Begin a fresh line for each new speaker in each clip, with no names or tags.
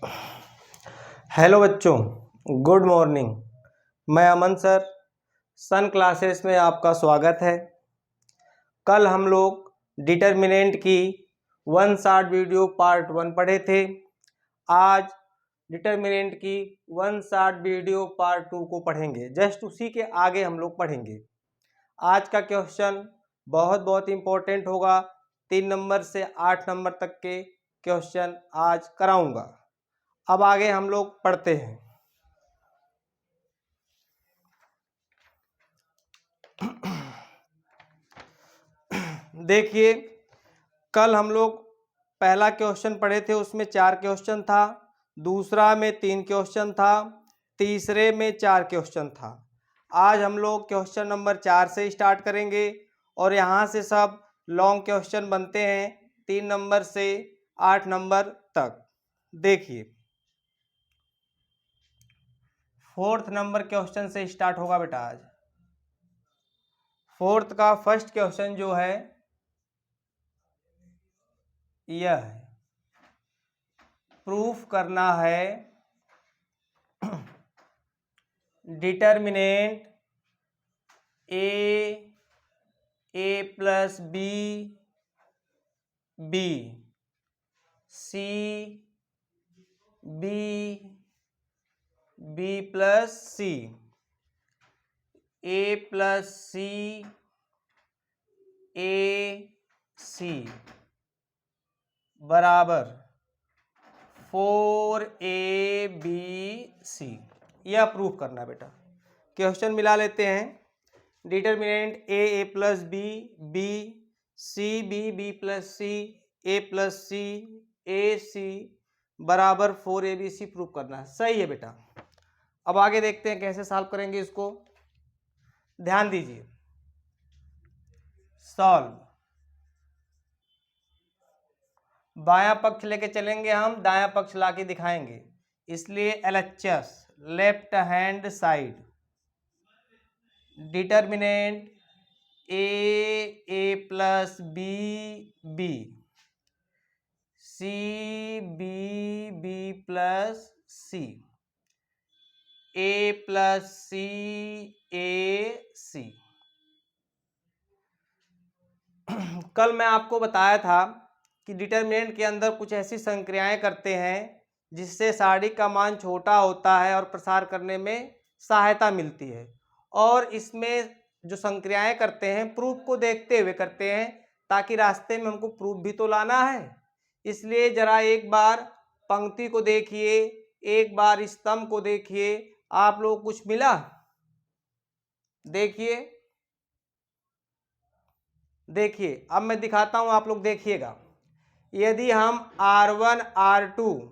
Hello बच्चों, good morning. मैं अमन sir, सन classes में आपका स्वागत है। कल हम लोग डिटर्मिनेंट की वन शॉर्ट वीडियो पार्ट 1 पढ़े थे। आज डिटर्मिनेंट की वन शॉर्ट वीडियो पार्ट 2 को पढ़ेंगे। जस्ट उसी के आगे हम लोग पढ़ेंगे। आज का क्वेश्चन बहुत इम्पोर्टेंट होगा। 3 नंबर से 8 नंबर तक के क्वेश्चन आज कराऊंगा। अब आगे हम लोग पढ़ते हैं। देखिए, कल हम लोग पहला क्वेश्चन पढ़े थे, उसमें 4 क्वेश्चन था। दूसरा में 3 क्वेश्चन था। तीसरे में 4 क्वेश्चन था। आज हम लोग क्वेश्चन नंबर 4 से स्टार्ट करेंगे और यहाँ से सब लॉन्ग क्वेश्चन बनते हैं 3 नंबर से 8 नंबर तक। देखिए, 4th नंबर क्वेश्चन से स्टार्ट होगा बेटा। आज 4th का फर्स्ट क्वेश्चन जो है यह है, प्रूफ करना है डिटर्मिनेंट ए plus B B C B plus सी ए प्लस सी ए सी बराबर 4ABC। यह प्रूफ करना बेटा। क्वेश्चन मिला लेते हैं। डिटर्मिनेंट ए plus B B B plus सी ए प्लस सी ए सी बराबर 4ABC प्रूफ करना है। सही है बेटा। अब आगे देखते हैं कैसे सॉल्व करेंगे इसको। ध्यान दीजिए। सॉल्व, बायां पक्ष लेके चलेंगे, हम दायां पक्ष लाके दिखाएंगे, इसलिए LHS left hand side determinant ए plus B B B plus सी ए प्लस सी ए सी। कल मैं आपको बताया था कि डिटर्मिनेंट के अंदर कुछ ऐसी संक्रियाएं करते हैं जिससे सारणी का मान छोटा होता है और प्रसार करने में सहायता मिलती है। और इसमें जो संक्रियाएं करते हैं प्रूफ को देखते हुए करते हैं, ताकि रास्ते में उनको प्रूफ भी तो लाना है। इसलिए जरा एक बार पंक्ति को देखिए, एक बार स्तंभ को देखिए। आप लोग कुछ मिला? देखिए अब मैं दिखाता हूं, आप लोग देखिएगा। यदि हम R1 R2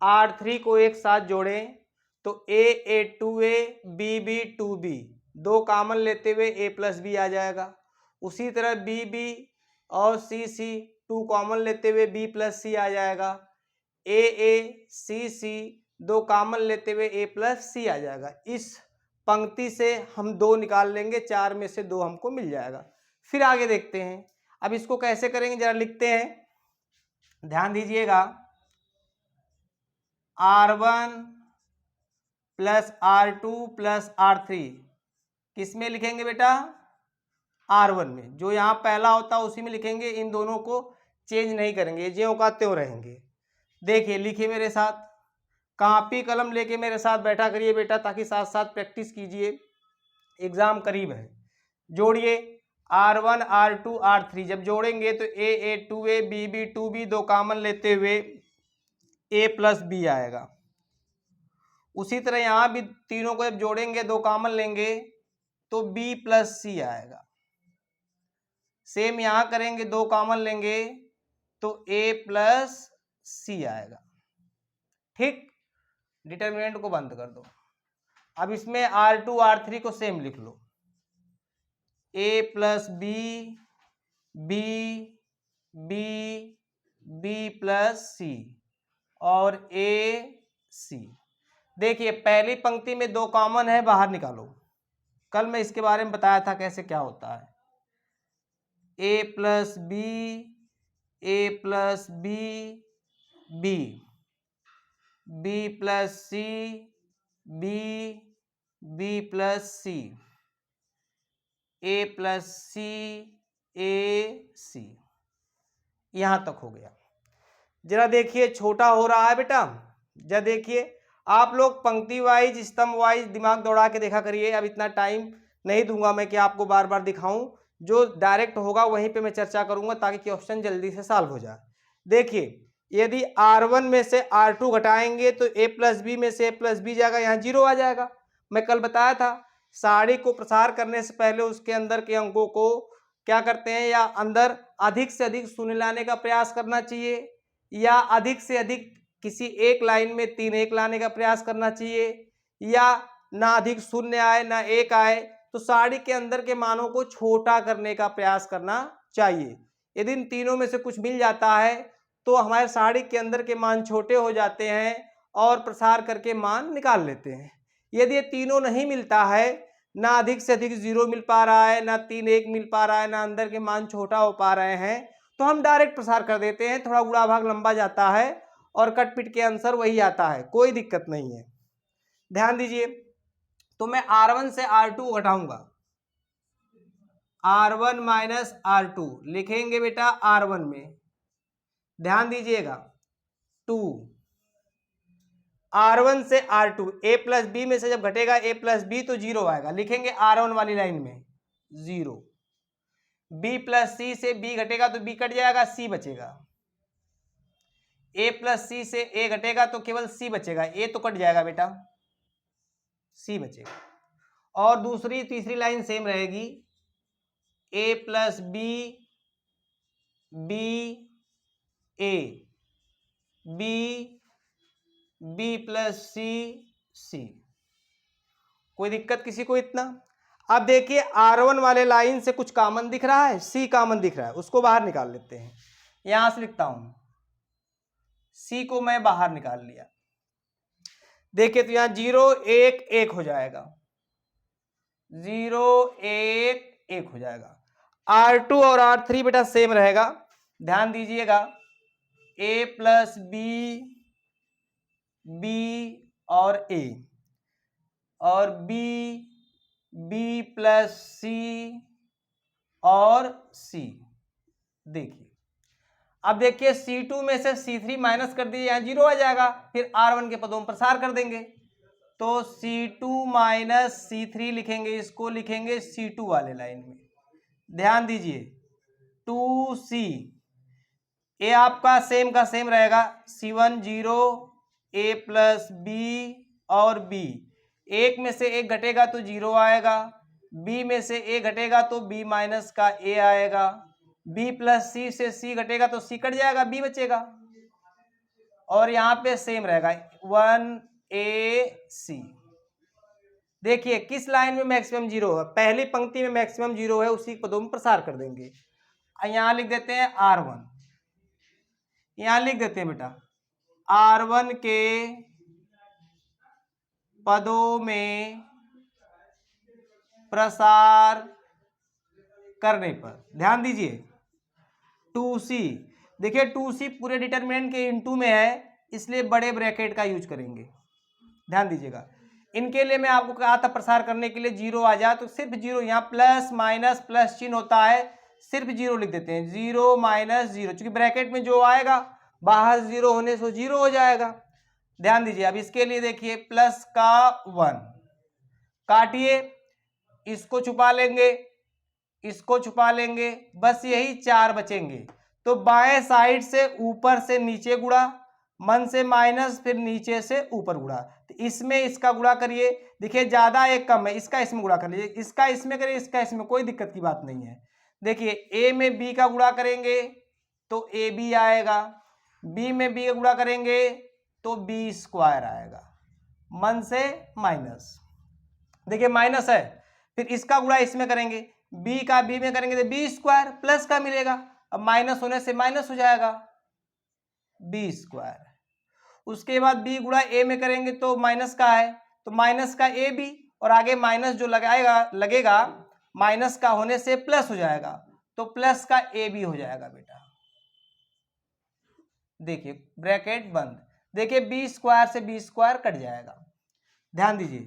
R3 को एक साथ जोड़ें तो A 2A B 2B, दो कामन लेते हुए A प्लस बी आ जाएगा। उसी तरह B और C टू कॉमन लेते हुए B प्लस सी आ जाएगा। A C दो कामन लेते हुए A प्लस सी आ जाएगा। इस पंक्ति से हम दो निकाल लेंगे, 4 में से 2 हमको मिल जाएगा। फिर आगे देखते हैं। अब इसको कैसे करेंगे जरा लिखते हैं, ध्यान दीजिएगा। R1 plus R2 plus R3 किस में लिखेंगे बेटा? R1 में। जो यहाँ पहला होता है उसी में लिखेंगे, इन दोनों को चेंज नहीं करेंगे, ज्यों का त्यों रहेंगे। देखिए, लिखिए मेरे साथ, कॉपी कलम लेके मेरे साथ बैठा करिए बेटा, ताकि साथ साथ प्रैक्टिस कीजिए, एग्जाम करीब है। जोड़िए R1 R2 R3, जब जोड़ेंगे तो A 2A B 2B, दो कामन लेते हुए A प्लस बी आएगा। उसी तरह यहाँ भी तीनों को जब जोड़ेंगे, दो कामन लेंगे तो B प्लस सी आएगा। सेम यहाँ करेंगे, दो कामन लेंगे तो A प्लस सी आएगा। ठीक, डिटर्मिनेंट को बंद कर दो। अब इसमें R2 R3 को सेम लिख लो, A plus B B plus c और A सी। देखिए, पहली पंक्ति में दो कॉमन है, बाहर निकालो। कल मैं इसके बारे में बताया था कैसे क्या होता है। A plus B B B plus c, b, B plus C, A plus C, A c. यहां तक हो गया। जरा देखिए छोटा हो रहा है बेटा। जरा देखिए आप लोग पंक्ति वाइज स्तंभ वाइज दिमाग दौड़ा के देखा करिए। अब इतना टाइम नहीं दूंगा मैं कि आपको बार बार दिखाऊं, जो डायरेक्ट होगा वहीं पे मैं चर्चा करूंगा ताकि क्वेश्चन जल्दी से सॉल्व हो जाए। देखिए यदि R1 में से R2 घटाएंगे तो a प्लस बी में से a प्लस बी जाएगा, यहाँ 0 आ जाएगा। मैं कल बताया था सारणी को प्रसार करने से पहले उसके अंदर के अंकों को क्या करते हैं, या अंदर अधिक से अधिक शून्य लाने का प्रयास करना चाहिए, या अधिक से अधिक किसी एक लाइन में 3 1 लाने का प्रयास करना चाहिए, या ना अधिक शून्य आए ना एक आए, तो सारणी के अंदर के मानों को छोटा करने का प्रयास करना चाहिए। यदि इन तीनों में से कुछ मिल जाता है तो हमारे सारणी के अंदर के मान छोटे हो जाते हैं और प्रसार करके मान निकाल लेते हैं। यदि ये तीनों नहीं मिलता है, ना अधिक से अधिक 0 मिल पा रहा है, ना 3 1 मिल पा रहा है, ना अंदर के मान छोटा हो पा रहे हैं, तो हम डायरेक्ट प्रसार कर देते हैं। थोड़ा गुणा भाग लंबा जाता है और कट पिट के आंसर वही आता है, कोई दिक्कत नहीं है। ध्यान दीजिए, तो मैं R1 से R2 घटाऊंगा, R1 माइनस R2 लिखेंगे बेटा R1 में। ध्यान दीजिएगा 2, R1 से R2, a प्लस बी में से जब घटेगा a प्लस बी तो 0 आएगा, लिखेंगे R1 वाली लाइन में 0। b प्लस सी से b घटेगा तो b कट जाएगा, c बचेगा। a प्लस सी से a घटेगा तो केवल c बचेगा, a तो कट जाएगा बेटा, c बचेगा। और दूसरी तीसरी लाइन सेम रहेगी, a plus B, b, a, b plus c, c. कोई दिक्कत किसी को इतना? अब देखिए R1 वाले लाइन से कुछ कॉमन दिख रहा है, C कॉमन दिख रहा है, उसको बाहर निकाल लेते हैं। यहां से लिखता हूं, C को मैं बाहर निकाल लिया। देखिए तो यहां 0 1 1 हो जाएगा, 0 1 1 हो जाएगा। R2 और R3 बेटा सेम रहेगा, ध्यान दीजिएगा, a प्लस बी, बी और a, और बी प्लस सी और सी। देखिए अब देखिए C2 में से C3 माइनस कर दीजिए, यहाँ 0 आ जाएगा, फिर R1 के पदों में प्रसार कर देंगे तो C2 माइनस C3 लिखेंगे, इसको लिखेंगे C2 वाले लाइन में। ध्यान दीजिए 2C, ए आपका सेम का सेम रहेगा, C1 0, a प्लस बी और b, एक में से एक घटेगा तो 0 आएगा, b में से a घटेगा तो b माइनस का a आएगा, b प्लस सी से c घटेगा तो c कट जाएगा, b बचेगा। और यहाँ पे सेम रहेगा 1ac। देखिए किस लाइन में मैक्सिमम 0 है, पहली पंक्ति में मैक्सिमम 0 है, उसी पदों में प्रसार कर देंगे। यहाँ लिख देते हैं R1, यहां लिख देते हैं बेटा R1 के पदों में प्रसार करने पर, ध्यान दीजिए 2C, देखिए 2C पूरे डिटरमिनेंट के इनटू में है, इसलिए बड़े ब्रैकेट का यूज करेंगे। ध्यान दीजिएगा, इनके लिए मैं आपको कहा था प्रसार करने के लिए 0 आ जाए तो सिर्फ 0, यहाँ प्लस माइनस प्लस चिन्ह होता है, सिर्फ 0 लिख देते हैं, 0 माइनस 0, चूंकि ब्रैकेट में जो आएगा बाहर 0 होने से 0 हो जाएगा। ध्यान दीजिए, अब इसके लिए देखिए प्लस का 1 काटिए, इसको छुपा लेंगे, इसको छुपा लेंगे, बस यही 4 बचेंगे। तो बाएं साइड से ऊपर से नीचे गुणा, मन से माइनस, फिर नीचे से ऊपर गुणा, तो इसमें इसका गुणा करिए, देखिए ज्यादा एक कम है, इसका इसमें गुणा कर लीजिए, इसका इसमें करिए, इसका इसमें, कोई दिक्कत की बात नहीं है। देखिए ए में बी का गुणा करेंगे तो ए बी आएगा, बी में बी का गुणा करेंगे तो बी स्क्वायर आएगा, मन से माइनस, देखिए माइनस है, फिर इसका गुणा इसमें करेंगे, बी का बी में करेंगे तो बी स्क्वायर, प्लस का मिलेगा, अब माइनस होने से माइनस हो जाएगा बी स्क्वायर। उसके बाद बी गुणा ए में करेंगे तो माइनस का है तो माइनस का ए बी, और आगे माइनस जो लगेगा माइनस का होने से प्लस हो जाएगा तो प्लस का ए बी हो जाएगा बेटा। देखिए ब्रैकेट बंद, देखिए बी स्क्वायर से बी स्क्वायर कट जाएगा। ध्यान दीजिए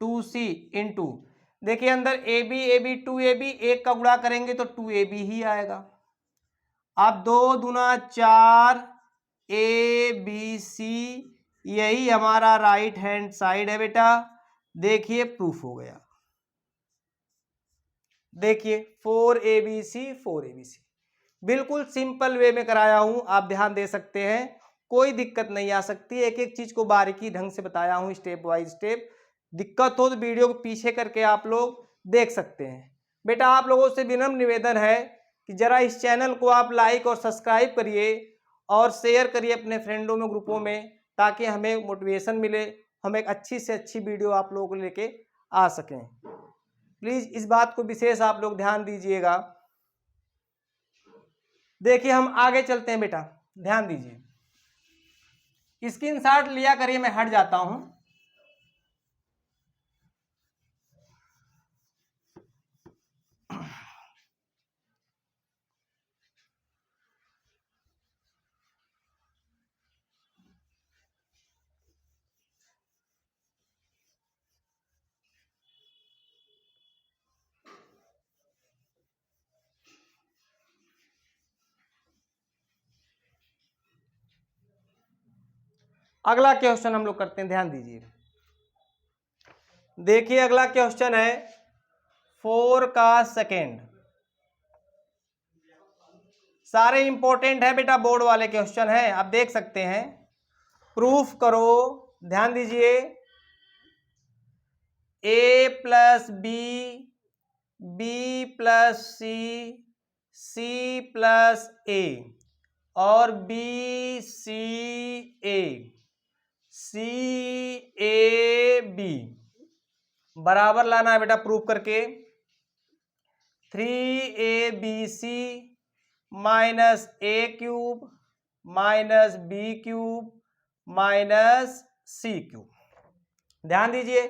2c इंटू, देखिए अंदर ab 2ab, एक का गुणा करेंगे तो 2ab ही आएगा। अब 2 दूना 4 abc, यही हमारा राइट हैंड साइड है बेटा। देखिए प्रूफ हो गया। देखिए 4abc बिल्कुल सिंपल वे में कराया हूं, आप ध्यान दे सकते हैं, कोई दिक्कत नहीं आ सकती। एक एक चीज को बारीकी ढंग से बताया हूं, स्टेप बाय स्टेप। दिक्कत हो तो वीडियो को पीछे करके आप लोग देख सकते हैं। बेटा आप लोगों से विनम्र निवेदन है कि जरा इस चैनल को आप लाइक और सब्सक्राइब करिए और शेयर करिए अपने फ्रेंडों में, ग्रुपों में, ताकि हमें मोटिवेशन मिले, हम एक अच्छी से अच्छी वीडियो आप लोगों को लेके आ सकें। प्लीज इस बात को विशेष आप लोग ध्यान दीजिएगा। देखिए हम आगे चलते हैं बेटा, ध्यान दीजिए। स्क्रीनशॉट लिया करिए, मैं हट जाता हूं। अगला क्वेश्चन हम लोग करते हैं, ध्यान दीजिए। देखिए अगला क्वेश्चन है 4 का सेकेंड। सारे इंपॉर्टेंट है बेटा, बोर्ड वाले क्वेश्चन है, आप देख सकते हैं। प्रूफ करो, ध्यान दीजिए। a plus B, B plus c, c plus a और b c A, c a b बराबर लाना है बेटा प्रूफ करके 3abc minus a cube minus b cube minus c cube. ध्यान दीजिए,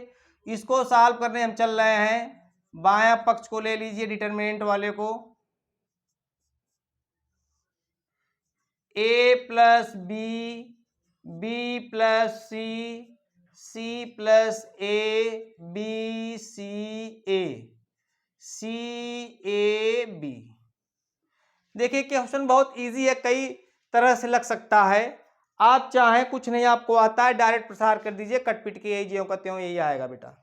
इसको सॉल्व करने हम चल रहे हैं। बायां पक्ष को ले लीजिए, डिटरमिनेंट वाले को। a plus B, B plus c, c plus a, b c A, c a b. देखिए क्वेश्चन बहुत इजी है, कई तरह से लग सकता है। आप चाहें, कुछ नहीं आपको आता है, डायरेक्ट प्रसार कर दीजिए, कट पिट के यही ज्यों का त्यों यही आएगा बेटा।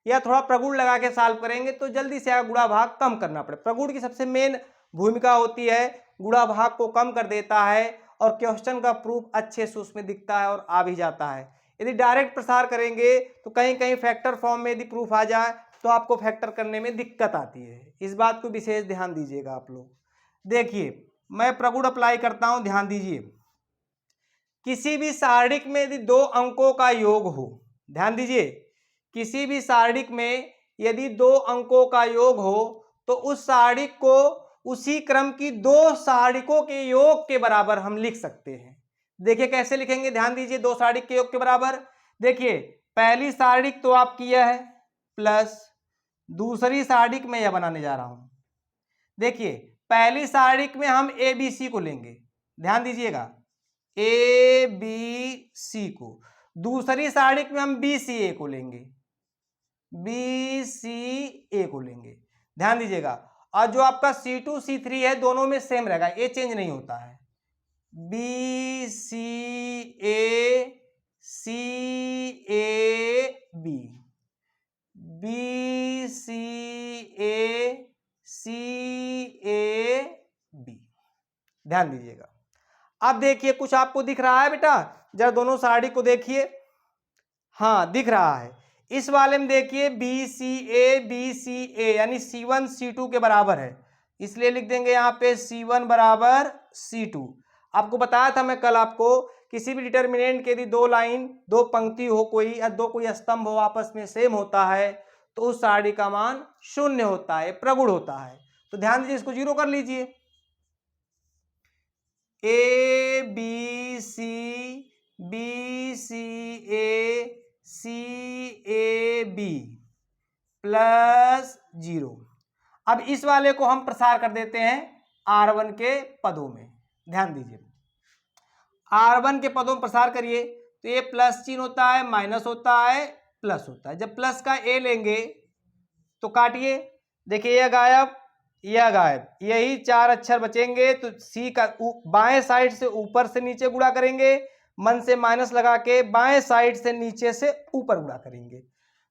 या थोड़ा प्रगुण लगा के सॉल्व करेंगे तो जल्दी से गुणा भाग कम करना पड़े। प्रगुण की सबसे मेन भूमिका होती है, गुणा भाग को कम कर देता है और क्वेश्चन का प्रूफ अच्छे से उसमें दिखता है और आ भी जाता है। यदि डायरेक्ट प्रसार करेंगे तो कहीं कहीं फैक्टर फॉर्म में यदि प्रूफ आ जाए तो आपको फैक्टर करने में दिक्कत आती है। इस बात को विशेष ध्यान दीजिएगा आप लोग। देखिए मैं प्रगुण अप्लाई करता हूं, ध्यान दीजिए। किसी भी सारणिक में यदि 2 अंकों का योग हो, ध्यान दीजिए, किसी भी सारणिक में यदि 2 अंकों का योग हो तो उस सारणिक को उसी क्रम की 2 सारणिकों के योग के बराबर हम लिख सकते हैं। देखिए कैसे लिखेंगे, ध्यान दीजिए। 2 सारणिक के योग के बराबर, देखिए पहली सारणिक तो आपकी यह है प्लस दूसरी सारणिक में यह बनाने जा रहा हूं। देखिए पहली सारणिक में हम ए बी सी को लेंगे, ध्यान दीजिएगा, ए बी सी को। दूसरी सारणिक में हम बी सी ए को लेंगे, बी सी ए को लेंगे, ध्यान दीजिएगा। और जो आपका C2 C3 है दोनों में सेम रहेगा, ये चेंज नहीं होता है। B c a b, B c a b, ध्यान दीजिएगा। अब देखिए कुछ आपको दिख रहा है बेटा, जरा दोनों सारणी को देखिए। हाँ दिख रहा है। इस वाले में देखिए बी सी ए यानी C1 C2 के बराबर है, इसलिए लिख देंगे यहाँ पे C1 बराबर C2। आपको बताया था मैं कल आपको, किसी भी डिटर्मिनेंट के यदि 2 लाइन 2 पंक्ति हो कोई या 2 कोई स्तंभ हो आपस में सेम होता है तो उस सारणी का मान 0 होता है, प्रगुण होता है। तो ध्यान दीजिए, इसको 0 कर लीजिए। A b c a b plus 0। अब इस वाले को हम प्रसार कर देते हैं R1 के पदों में, ध्यान दीजिए, R1 के पदों में प्रसार करिए तो ये प्लस चिन्ह होता है, माइनस होता है, प्लस होता है। जब प्लस का ए लेंगे तो काटिए, देखिए यह गायब, यह गायब, यही 4 अक्षर बचेंगे। तो सी का बाएं साइड से ऊपर से नीचे गुणा करेंगे, मन से माइनस लगा के बाएं साइड से नीचे से ऊपर गुणा करेंगे।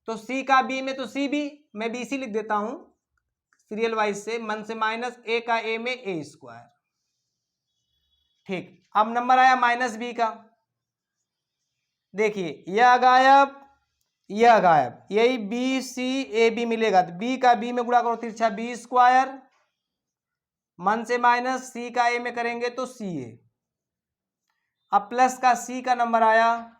तो सी का बी में तो सी बी, मैं बी सी लिख देता हूं सीरियल वाइज से, मन से माइनस, ए का ए में ए स्क्वायर। ठीक, अब नंबर आया माइनस बी का, देखिए यह गायब, यह गायब, यही बी सी ए बी मिलेगा। तो बी का बी में गुणा करो तिरछा बी स्क्वायर, मन से माइनस, सी का ए में करेंगे तो सी ए। अब प्लस का सी का नंबर आया,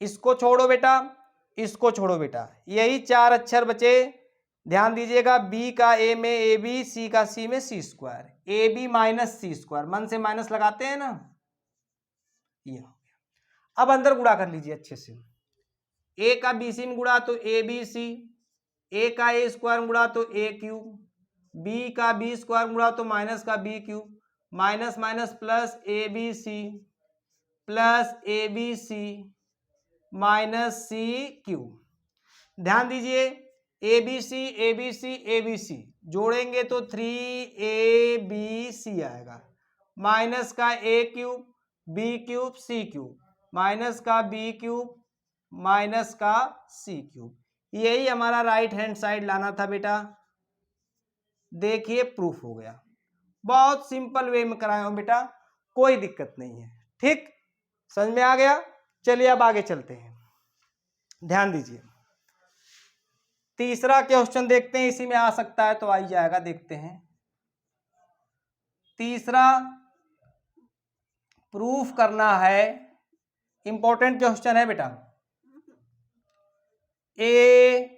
इसको छोड़ो बेटा, इसको छोड़ो बेटा, यही 4 अक्षर बचे। ध्यान दीजिएगा, बी का ए में ए बी, सी का सी में C square, A B minus C square, मन से माइनस लगाते हैं ना, ये हो गया। अब अंदर गुणा कर लीजिए अच्छे से, ए का बी सी में गुणा तो ए बी सी, ए का ए स्क्वायर में गुणा तो ए क्यूब, बी का बी स्क्वायर में गुणा तो माइनस का b cube, minus minus plus a b c plus a b c minus c cube. ध्यान दीजिए, a b c a b c a b c जोड़ेंगे तो 3 बी सी आएगा, माइनस का a cube b cube c cube, minus का b cube minus का c cube. यही हमारा राइट हैंड साइड लाना था बेटा। देखिए प्रूफ हो गया, बहुत सिंपल वे में कराया हूं बेटा, कोई दिक्कत नहीं है। ठीक, समझ में आ गया। चलिए अब आगे चलते हैं, ध्यान दीजिए, तीसरा क्वेश्चन देखते हैं, इसी में आ सकता है तो आ ही जाएगा, देखते हैं। तीसरा प्रूफ करना है, इंपॉर्टेंट क्वेश्चन है बेटा। A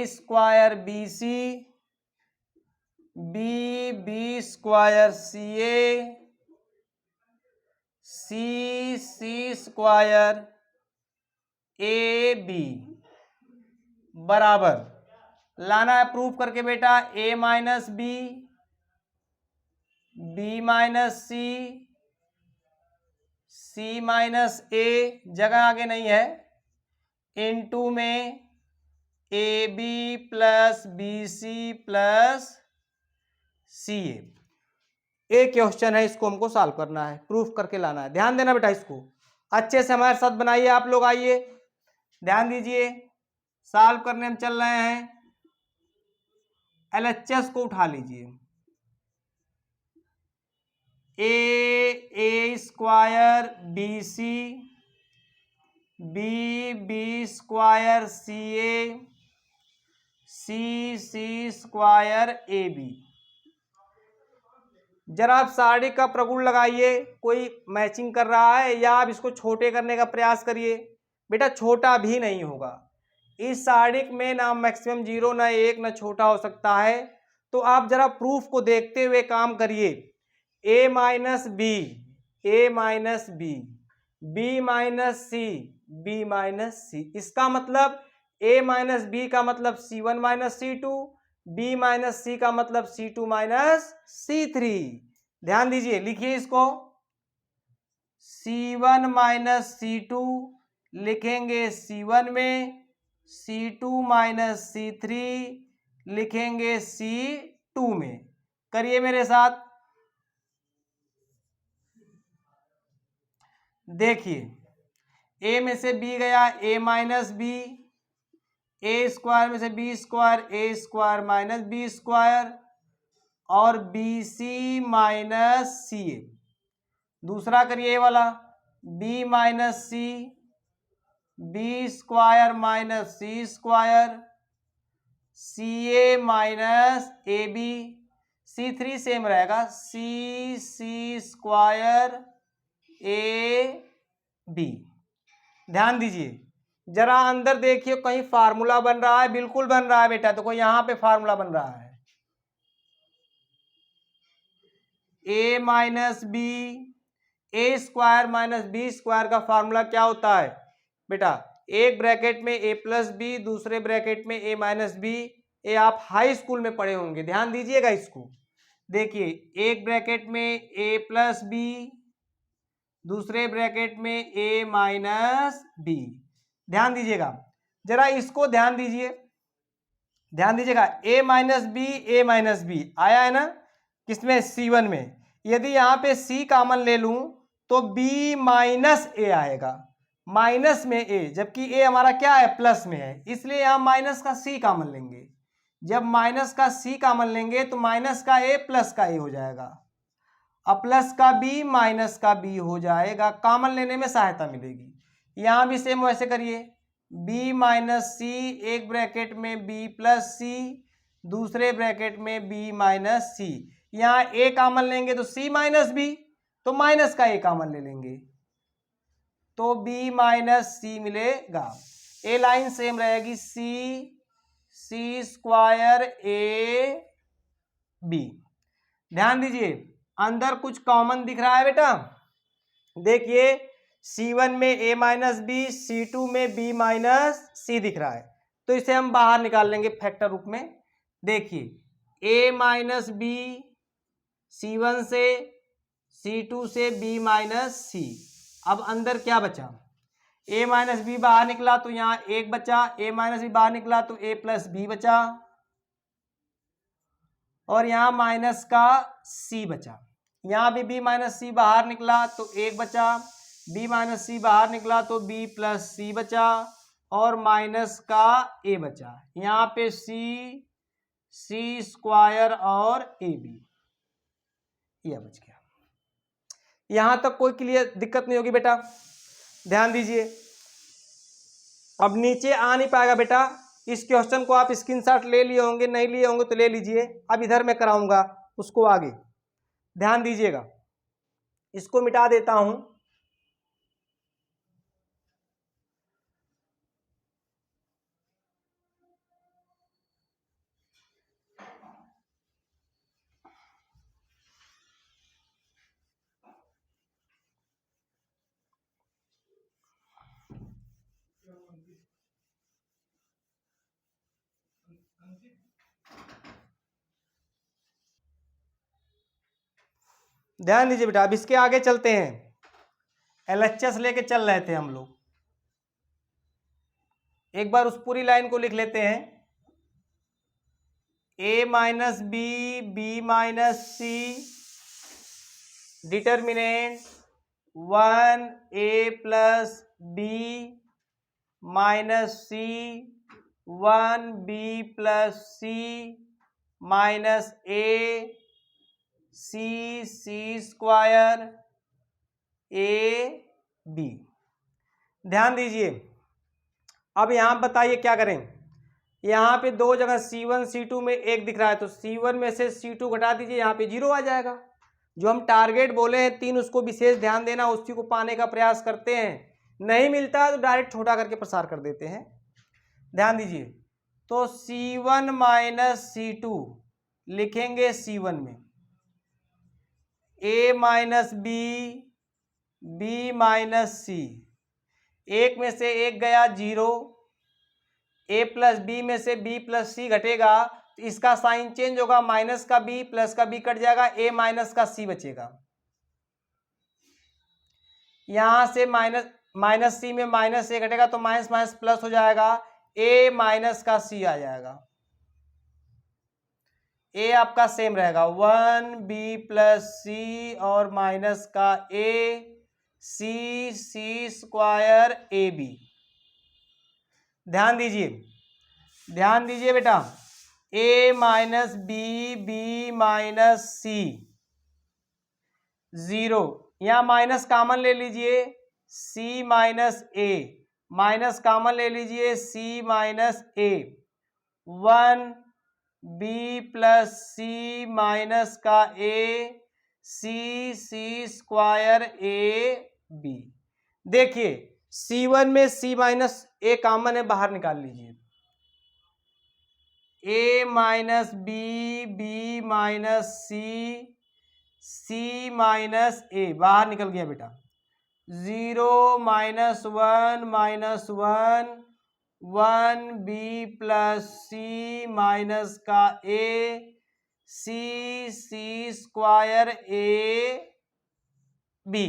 square b C, b square c A, c square A b बराबर लाना है प्रूफ करके बेटा, a minus b, b minus c, c minus a, जगह आगे नहीं है, इनटू में a b plus b c plus C a. Question है, इसको हमको सॉल्व करना है, प्रूफ करके लाना है। ध्यान देना बेटा, इसको अच्छे से हमारे साथ बनाइए आप लोग। आइए ध्यान दीजिए, सॉल्व करने हम चल रहे हैं। एलएचएस को उठा लीजिए, a square b C, b square c A, c square A b. जरा आप सारणी का प्रगुण लगाइए, कोई मैचिंग कर रहा है, या आप इसको छोटे करने का प्रयास करिए। बेटा छोटा भी नहीं होगा, इस सारणी में ना मैक्सिमम 0 ना 1 ना छोटा हो सकता है। तो आप जरा प्रूफ को देखते हुए काम करिए। ए माइनस बी, ए minus b, b minus c, B minus सी, इसका मतलब ए माइनस बी का मतलब C1 minus C2, B minus सी का मतलब C2 माइनस C3। ध्यान दीजिए, लिखिए इसको, C1 माइनस C2 लिखेंगे C1 में, C2 माइनस C3 लिखेंगे C2 में। करिए मेरे साथ, देखिए ए में से बी गया, a minus b, a square में से b square, a square minus b square, और b c minus c a. दूसरा करिए, ए वाला, b minus c, b square minus C square, c a minus a b, C3 same रहेगा, c square ए b. ध्यान दीजिए, जरा अंदर देखिए, कहीं फार्मूला बन रहा है? बिल्कुल बन रहा है बेटा, तो कोई यहां पे फार्मूला बन रहा है, ए minus b, a square minus b square का फार्मूला क्या होता है बेटा? एक ब्रैकेट में ए प्लस बी, दूसरे ब्रैकेट में ए माइनस बी। ये आप हाई स्कूल में पढ़े होंगे, ध्यान दीजिएगा इसको। देखिए एक ब्रैकेट में ए प्लस बी, दूसरे ब्रैकेट में ए माइनस बी। ध्यान दीजिएगा जरा, इसको ध्यान दीजिए, ध्यान दीजिएगा, ए माइनस बी आया है ना किसमें, C1 में। यदि यहां पे C कॉमन ले लूं तो B माइनस ए आएगा, माइनस में ए, जबकि ए हमारा क्या है, प्लस में है, इसलिए यहां माइनस का C कॉमन लेंगे। जब माइनस का C कॉमन लेंगे तो माइनस का ए प्लस का ए हो जाएगा, अब प्लस का B माइनस का B हो जाएगा, कॉमन लेने में सहायता मिलेगी। यहां भी सेम वैसे करिए, b माइनस सी, एक ब्रैकेट में b प्लस सी, दूसरे ब्रैकेट में b माइनस सी। यहाँ a कॉमन लेंगे तो c माइनस बी, तो माइनस का a कॉमन ले लेंगे तो b माइनस सी मिलेगा। ए लाइन सेम रहेगी, सी स्क्वायर ए बी। ध्यान दीजिए अंदर कुछ कॉमन दिख रहा है बेटा, देखिए C1 में a माइनस बी, C2 में b माइनस सी दिख रहा है, तो इसे हम बाहर निकाल लेंगे फैक्टर रूप में। देखिए a माइनस बी C1 से, C2 से b माइनस सी। अब अंदर क्या बचा, a माइनस बी बाहर निकला तो यहाँ एक बचा, a माइनस बी बाहर निकला तो a प्लस बी बचा, और यहाँ माइनस का c बचा। यहाँ भी b माइनस सी बाहर निकला तो एक बचा, b माइनस सी बाहर निकला तो b प्लस सी बचा, और माइनस का a बचा। यहाँ पे c स्क्वायर और ए बी, यह बच गया। यहां तक कोई क्लियर दिक्कत नहीं होगी बेटा, ध्यान दीजिए। अब नीचे आ नहीं पाएगा बेटा, इस क्वेश्चन को आप स्क्रीनशॉट ले लिए होंगे, नहीं लिए होंगे तो ले लीजिए, अब इधर मैं कराऊंगा उसको आगे, ध्यान दीजिएगा। इसको मिटा देता हूं, ध्यान दीजिए बेटा। अब इसके आगे चलते हैं, LHS लेके चल रहे थे हम लोग, एक बार उस पूरी लाइन को लिख लेते हैं। a minus b, b minus c, determinant 1a plus b minus c, 1b plus c minus a, c square A b. ध्यान दीजिए, अब यहां बताइए क्या करें। यहाँ पे दो जगह C1 C2 में एक दिख रहा है, तो C1 में से C2 घटा दीजिए, यहाँ पे 0 आ जाएगा। जो हम टारगेट बोले हैं 3, उसको विशेष ध्यान देना, उसी को पाने का प्रयास करते हैं, नहीं मिलता है तो डायरेक्ट छोटा करके प्रसार कर देते हैं। ध्यान दीजिए, तो C1 माइनस C2 लिखेंगे C1 में, a minus b, b minus c, एक में से एक गया 0, a प्लस बी में से b प्लस सी घटेगा तो इसका साइन चेंज होगा, माइनस का b प्लस का b कट जाएगा, a माइनस का c बचेगा। यहां से माइनस सी में माइनस a घटेगा तो माइनस माइनस प्लस हो जाएगा, a माइनस का c आ जाएगा। a आपका सेम रहेगा 1b प्लस सी और माइनस का a, c square A b. ध्यान दीजिए, ध्यान दीजिए बेटा, a minus b, b minus c 0, यहां माइनस कॉमन ले लीजिए, c minus a, minus common ले लीजिए, c minus a, 1b plus c minus का a, c square A b. देखिए C1 में c माइनस ए कॉमन है, बाहर निकाल लीजिए, a minus b, b minus c, c minus a बाहर निकल गया बेटा, 0 minus 1 minus 1, 1b plus c minus का a, c square A b.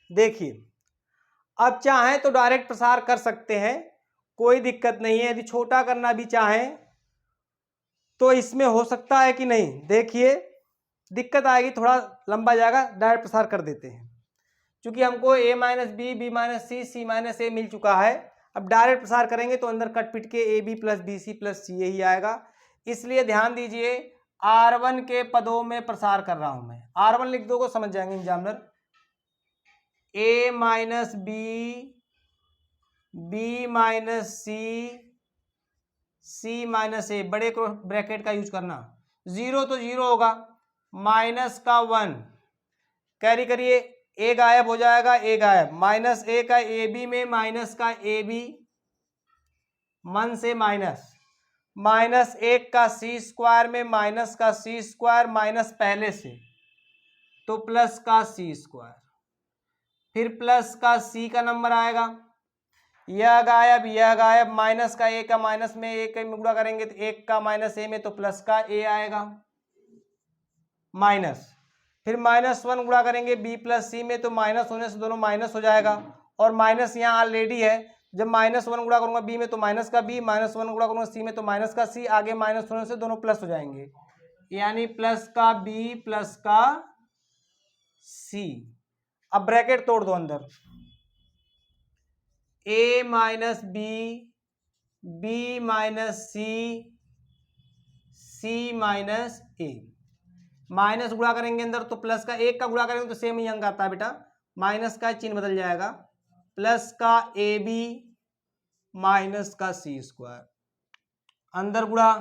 देखिए अब चाहें तो डायरेक्ट प्रसार कर सकते हैं, कोई दिक्कत नहीं है। यदि छोटा करना भी चाहें तो इसमें हो सकता है कि नहीं, देखिए दिक्कत आएगी, थोड़ा लंबा जाएगा, डायरेक्ट प्रसार कर देते हैं। क्योंकि हमको a minus b, b minus c, c minus a मिल चुका है। अब डायरेक्ट प्रसार करेंगे तो अंदर कट पिट के a b plus b c plus c यही आएगा। इसलिए ध्यान दीजिए R1 के पदों में प्रसार कर रहा हूं मैं। R1 लिख दो को समझ जाएंगे examiner. a minus b, b minus c, c minus a, बड़े ब्रैकेट का यूज करना। जीरो तो जीरो होगा, माइनस का 1 कैरी करिए, ए गायब हो जाएगा, ए गायब, माइनस ए का ए बी में, माइनस का ए बी, मन से माइनस, माइनस 1 का सी स्क्वायर में, माइनस का सी स्क्वायर, माइनस पहले से तो प्लस का सी स्क्वायर, फिर प्लस का सी का नंबर आएगा, यह गायब, माइनस का ए का माइनस में, ए में गुणा करेंगे तो 1 का माइनस ए में तो प्लस का ए आएगा माइनस, फिर -1 गुणा करेंगे बी प्लस सी में तो माइनस होने से दोनों माइनस हो जाएगा, और माइनस यहाँ ऑलरेडी है। जब -1 गुणा करूंगा बी में तो माइनस का बी, -1 गुणा करूंगा सी में तो माइनस का सी, आगे माइनस होने से दोनों प्लस हो जाएंगे, यानी प्लस का बी प्लस का सी। अब ब्रैकेट तोड़ दो अंदर, a minus b, b minus c, c minus a, minus गुणा करेंगे अंदर तो प्लस का, एक का गुणा करेंगे तो सेम ही अंक आता है बेटा, माइनस का चिन्ह बदल जाएगा, प्लस का ए बी माइनस का सी स्क्वायर, अंदर गुणा,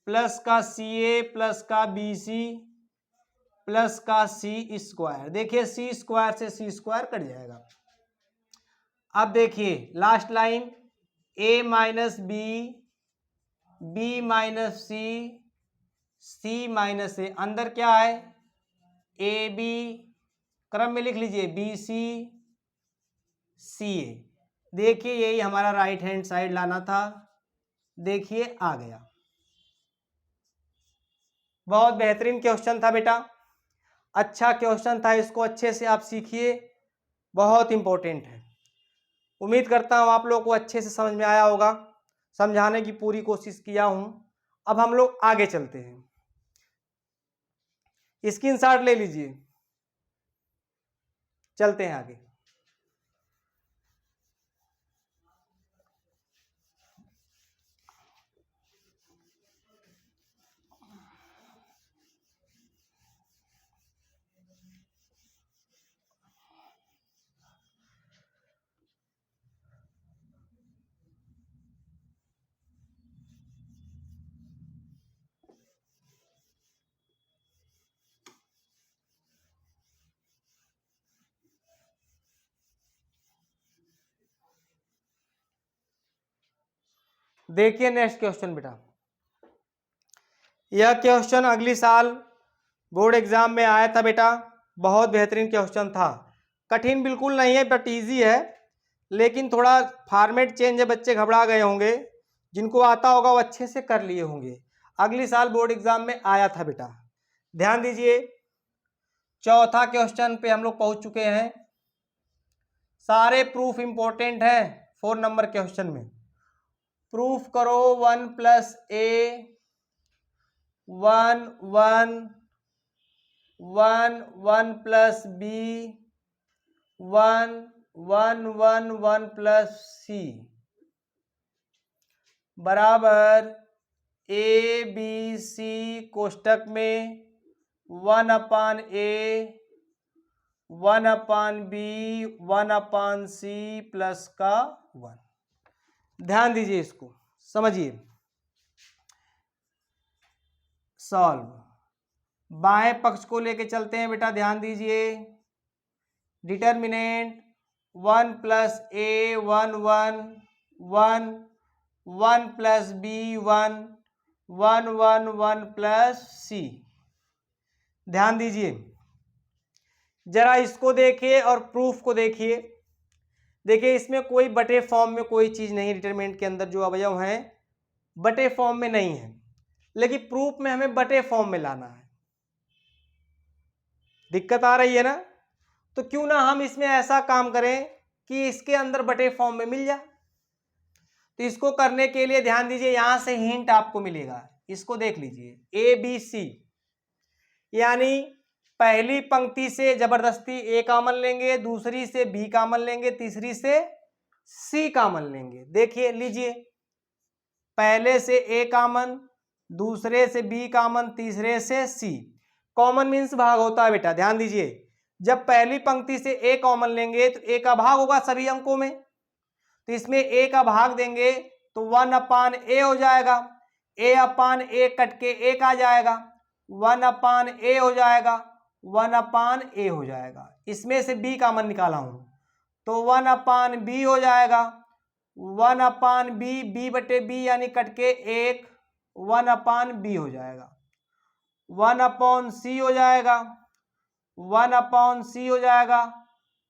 प्लस का सी ए प्लस का बी सी प्लस का सी स्क्वायर। देखिए सी स्क्वायर से सी स्क्वायर कट जाएगा। अब देखिए last line, a minus b, b minus c, c minus a, अंदर क्या है ए बी, क्रम में लिख लीजिए बी सी, सी ए। देखिए यही हमारा राइट हैंड साइड लाना था, देखिए आ गया। बहुत बेहतरीन क्वेश्चन था बेटा, अच्छा क्वेश्चन था, इसको अच्छे से आप सीखिए, बहुत इंपॉर्टेंट है। उम्मीद करता हूँ आप लोगों को अच्छे से समझ में आया होगा, समझाने की पूरी कोशिश किया हूँ। अब हम लोग आगे चलते हैं, स्क्रीनशॉट ले लीजिए, चलते हैं आगे। देखिए नेक्स्ट क्वेश्चन बेटा, यह क्वेश्चन अगली साल बोर्ड एग्जाम में आया था बेटा, बहुत बेहतरीन क्वेश्चन था, कठिन बिल्कुल नहीं है बट इजी है, लेकिन थोड़ा फॉर्मेट चेंज है, बच्चे घबरा गए होंगे, जिनको आता होगा वो अच्छे से कर लिए होंगे। अगली साल बोर्ड एग्जाम में आया था बेटा, ध्यान दीजिए। चौथा क्वेश्चन पे हम लोग पहुंच चुके हैं, सारे प्रूफ इंपॉर्टेंट है 4 नंबर क्वेश्चन में। प्रूफ करो 1 प्लस ए 1 1 1 1 प्लस बी 1 1 1 1 प्लस सी बराबर ए बी सी कोष्टक में 1 अपान ए 1 अपान बी 1 अपान सी प्लस का 1। ध्यान दीजिए, इसको समझिए। सॉल्व, बाएं पक्ष को लेके चलते हैं बेटा, ध्यान दीजिए। डिटर्मिनेंट 1 प्लस ए 1 1 1 1 प्लस बी 1 1 1 1 प्लस सी। ध्यान दीजिए, जरा इसको देखिए और प्रूफ को देखिए। देखिए इसमें कोई बटे फॉर्म में कोई चीज नहीं, डिटरमिनेंट के अंदर जो अवयव हैं बटे फॉर्म में नहीं है, लेकिन प्रूफ में हमें बटे फॉर्म में लाना है। दिक्कत आ रही है ना? तो क्यों ना हम इसमें ऐसा काम करें कि इसके अंदर बटे फॉर्म में मिल जाए। तो इसको करने के लिए ध्यान दीजिए, यहां से हिंट आपको मिलेगा, इसको देख लीजिए। ए बी सी, यानी पहली पंक्ति से जबरदस्ती ए कॉमन लेंगे, दूसरी से बी कॉमन लेंगे, तीसरी से सी कॉमन लेंगे। देखिए लीजिए, पहले से ए कॉमन, दूसरे से बी कॉमन, तीसरे से सी। कॉमन मीन्स भाग होता है बेटा, ध्यान दीजिए। जब पहली पंक्ति से ए कॉमन लेंगे तो ए का भाग होगा सभी अंकों में, तो इसमें ए का भाग देंगे तो 1/a हो जाएगा। ए अपान ए कट के एक आ जाएगा, 1/a हो जाएगा, 1/a हो जाएगा। इसमें से b कॉमन निकाला हूं तो 1/b हो जाएगा, 1/b, b बटे b यानी कट के एक, 1/b हो जाएगा, 1/c हो जाएगा, 1/c हो जाएगा,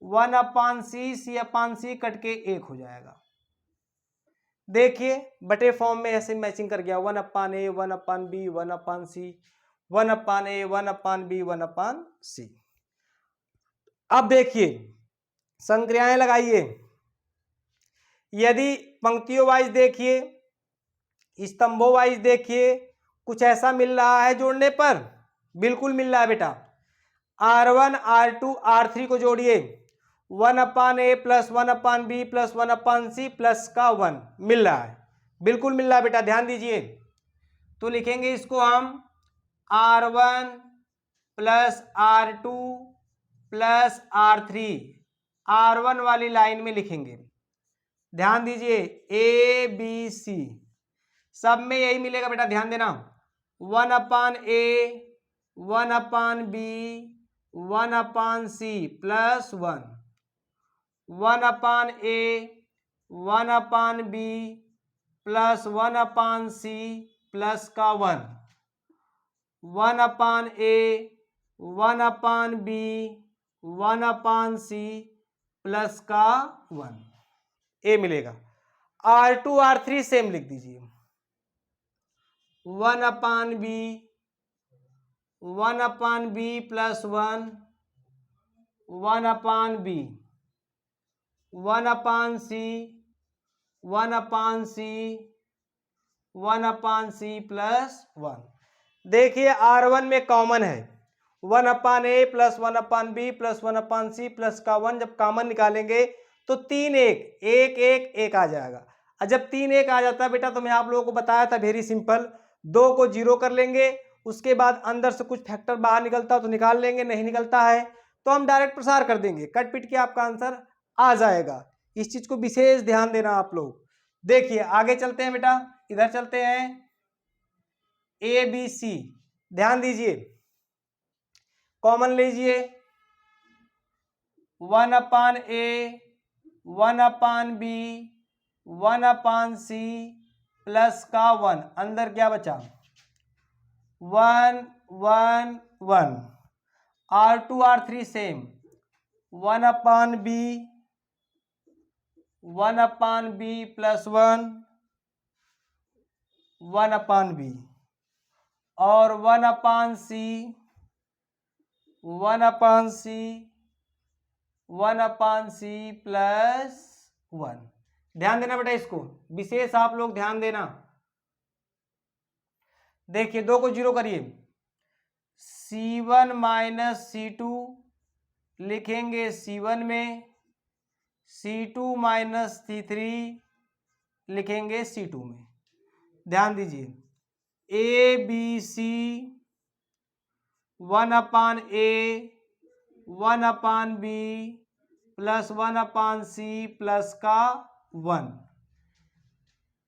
1/c, c/c कट के एक हो जाएगा। देखिए बटे फॉर्म में ऐसे मैचिंग कर गया, 1/a, 1/b, 1/c, 1/a, 1/b, 1/c। अब देखिए संक्रियाएं लगाइए। यदि पंक्तियों वाइज देखिए, स्तंभों वाइज देखिए, कुछ ऐसा मिल रहा है जोड़ने पर, बिल्कुल मिल रहा है बेटा। R1 R2 R3 को जोड़िए, 1/a plus 1/b plus 1/c plus का 1 मिल रहा है, बिल्कुल मिल रहा है बेटा, ध्यान दीजिए। तो लिखेंगे इसको हम R1 plus R2 plus R3, R1 वाली लाइन में लिखेंगे। ध्यान दीजिए ए बी सी सब में यही मिलेगा बेटा, ध्यान देना। 1/a, 1/b, 1/c plus 1, 1/a, 1/b plus 1/c plus का 1, 1/a, 1/b, 1/c प्लस का 1, ए मिलेगा। R2 R3 सेम लिख दीजिए, 1/b, 1/b plus 1, 1/b, 1/c, 1/c, 1/c plus 1। देखिए R1 में कॉमन है 1/a plus 1/b plus 1/c plus का 1, जब कॉमन निकालेंगे तो 3 1 1 1 1 आ जाएगा। और जब 3 1 आ जाता है बेटा, तो मैं आप लोगों को बताया था वेरी सिंपल, 2 को 0 कर लेंगे, उसके बाद अंदर से कुछ फैक्टर बाहर निकलता तो निकाल लेंगे, नहीं निकलता है तो हम डायरेक्ट प्रसार कर देंगे, कट पिट के आपका आंसर आ जाएगा। इस चीज को विशेष ध्यान देना आप लोग। देखिए आगे चलते हैं बेटा, इधर चलते हैं। ए बी सी, ध्यान दीजिए, कॉमन लीजिए, 1/a, 1/b, 1/c प्लस का 1, अंदर क्या बचा 1 1 1। R2 R3 same, 1/b, 1/b plus 1, 1/b और 1/c, 1/c, 1/c प्लस 1। ध्यान देना बेटा, इसको विशेष आप लोग ध्यान देना। देखिए 2 को 0 करिए, C1 माइनस C2 लिखेंगे C1 में, C2 माइनस C3 लिखेंगे C2 में। ध्यान दीजिए a b c, 1/a, 1/b plus 1/c plus का 1,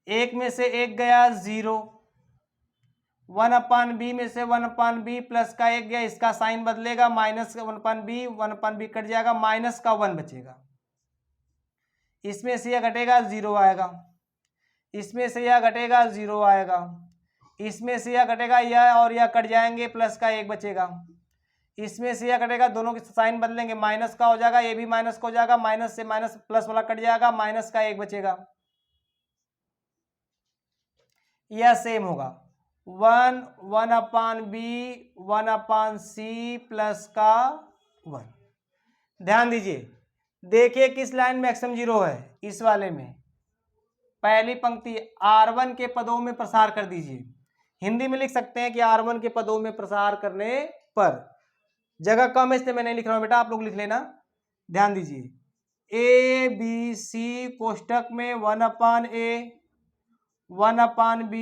एक में से एक गया 0, 1/b में से 1/b प्लस का एक गया, इसका साइन बदलेगा, माइनस 1/b, 1/b कट जाएगा, माइनस का 1 बचेगा। इसमें से यह घटेगा 0 आएगा, इसमें से यह घटेगा 0 आएगा, इसमें से यह घटेगा, यह और यह कट जाएंगे, प्लस का 1 बचेगा। इसमें से यह घटेगा, दोनों के साइन बदलेंगे, माइनस का हो जाएगा, ये भी माइनस का हो जाएगा, माइनस से माइनस प्लस वाला कट जाएगा, माइनस का 1 बचेगा। यह सेम होगा 1/b 1/c प्लस का 1। ध्यान दीजिए, देखिए किस लाइन में मैक्सिमम 0 है, इस वाले में पहली पंक्ति R1 के पदों में प्रसार कर दीजिए। हिंदी में लिख सकते हैं कि R1 के पदों में प्रसार करने पर, जगह कम है इसलिए मैं नहीं लिख रहा हूं बेटा, आप लोग लिख लेना। ध्यान दीजिए, ABC कोष्टक में 1/a 1/b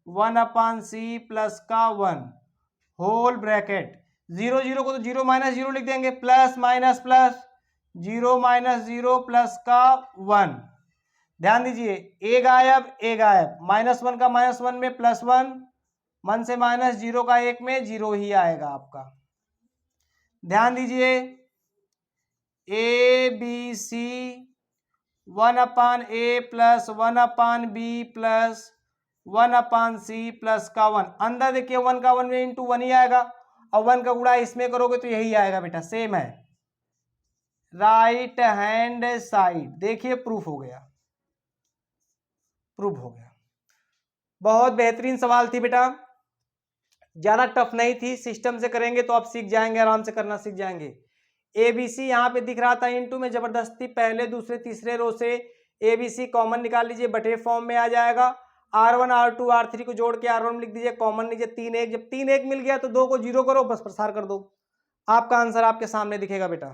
1/c प्लस का 1 होल ब्रैकेट 0 0 को तो 0 माइनस 0 लिख देंगे, plus minus plus 0 minus 0 plus का 1। ध्यान दीजिए, ए गायब -1 का -1 में +1, 1 से माइनस 0 का 1 में 0 ही आएगा आपका। ध्यान दीजिए, ABC 1/a plus 1/b plus 1/c plus का 1। अंदर देखिए 1 का 1 में इंटू 1 ही आएगा, और 1 का गुणा इसमें करोगे तो यही आएगा बेटा, सेम है। राइट हैंड साइड, देखिए प्रूफ हो गया, प्रूफ हो गया। बहुत बेहतरीन सवाल थी बेटा, ज्यादा टफ नहीं थी। सिस्टम से करेंगे तो आप सीख जाएंगे, आराम से करना सीख जाएंगे। ABC यहाँ पे दिख रहा था इंटू में, जबरदस्ती पहले दूसरे तीसरे रो से ABC कॉमन निकाल लीजिए, बटे फॉर्म में आ जाएगा। R1 R2 R3 को जोड़ के R1 में लिख दीजिए, कॉमन लीजिए 3 1। जब 3 1 मिल गया तो 2 को 0 करो, बस प्रसार कर दो, आपका आंसर आपके सामने दिखेगा बेटा।